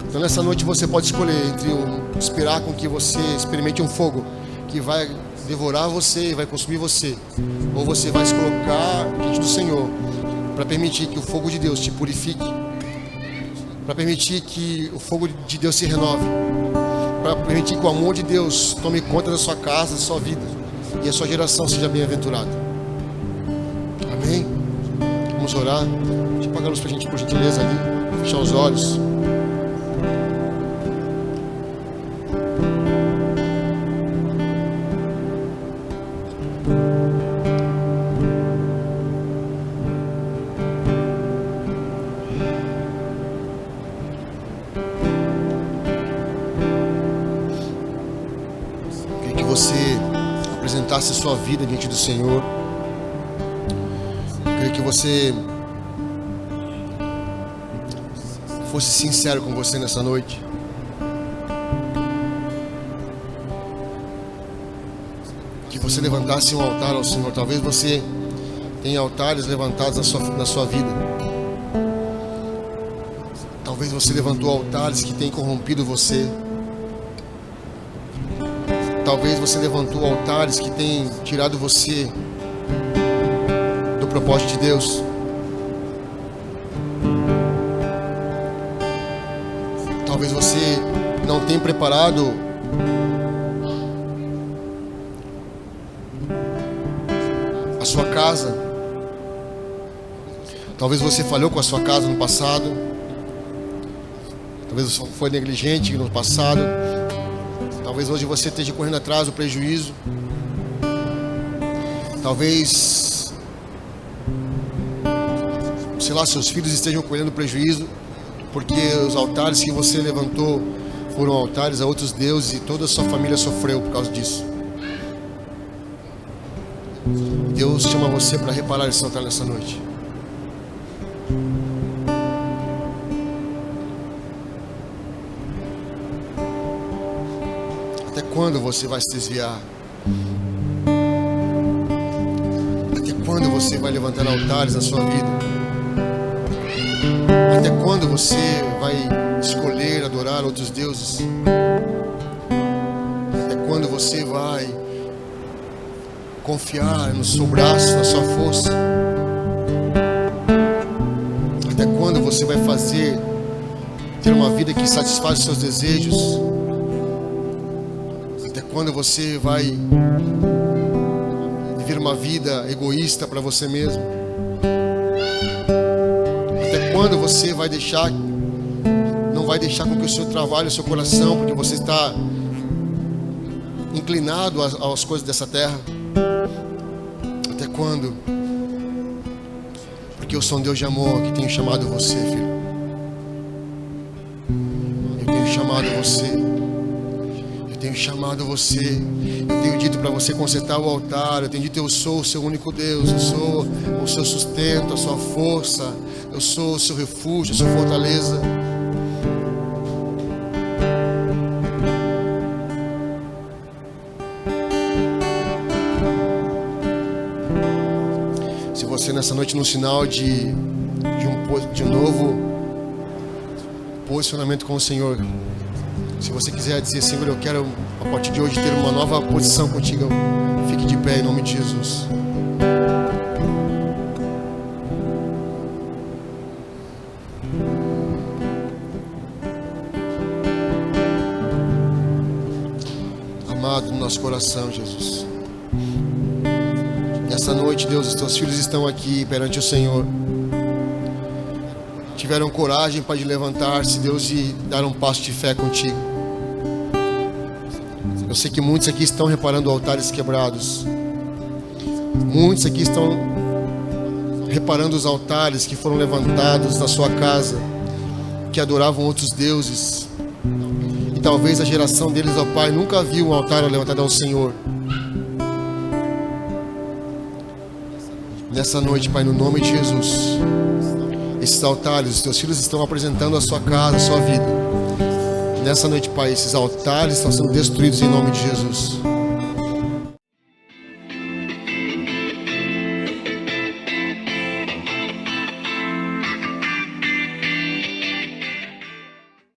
Então nessa noite você pode escolher entre esperar com que você experimente um fogo que vai devorar você e vai consumir você, ou você vai se colocar diante do Senhor para permitir que o fogo de Deus te purifique, para permitir que o fogo de Deus se renove, para permitir que o amor de Deus tome conta da sua casa, da sua vida e a sua geração seja bem-aventurada. Amém? Vamos orar. Deixa eu apagar a luz para a gente, por gentileza, ali, fechar os olhos. A sua vida diante do Senhor. Eu queria que você fosse sincero com você nessa noite. Que você levantasse um altar ao Senhor. Talvez você tenha altares levantados na sua vida. Talvez você levantou altares que têm corrompido você. Talvez você levantou altares que têm tirado você do propósito de Deus. Talvez você não tenha preparado a sua casa. Talvez você falhou com a sua casa no passado. Talvez você foi negligente no passado. Talvez hoje você esteja correndo atrás do prejuízo. Talvez, sei lá, seus filhos estejam colhendo prejuízo porque os altares que você levantou foram altares a outros deuses e toda a sua família sofreu por causa disso. Deus chama você para reparar esse altar nessa noite. Quando você vai se desviar? Até quando você vai levantar altares na sua vida? Até quando você vai escolher adorar outros deuses? Até quando você vai confiar no seu braço, na sua força? Até quando você vai ter uma vida que satisfaz os seus desejos? Quando você vai viver uma vida egoísta para você mesmo? Até quando você não vai deixar com que o Senhor trabalhe o seu coração, porque você está inclinado às coisas dessa terra? Até quando? Porque eu sou um Deus de amor que tenho chamado você, filho. Eu tenho chamado você. Tenho chamado você, eu tenho dito para você consertar o altar, eu tenho dito eu sou o seu único Deus, eu sou o seu sustento, a sua força, eu sou o seu refúgio, a sua fortaleza. Se você nessa noite num sinal de um novo posicionamento com o Senhor, se você quiser dizer, Senhor, eu quero a partir de hoje ter uma nova posição contigo, fique de pé em nome de Jesus. derramado no nosso coração, Jesus. Nessa noite, Deus, os teus filhos estão aqui perante o Senhor. Tiveram coragem para levantar-se, Deus, e dar um passo de fé contigo. Eu sei que muitos aqui estão reparando altares quebrados. Muitos aqui estão reparando os altares que foram levantados na sua casa, que adoravam outros deuses. E talvez a geração deles, ó Pai, nunca viu um altar levantado ao Senhor. Nessa noite, Pai, no nome de Jesus, esses altares, os teus filhos estão apresentando a sua casa, a sua vida. Nessa noite, Pai, esses altares estão sendo destruídos em nome de Jesus.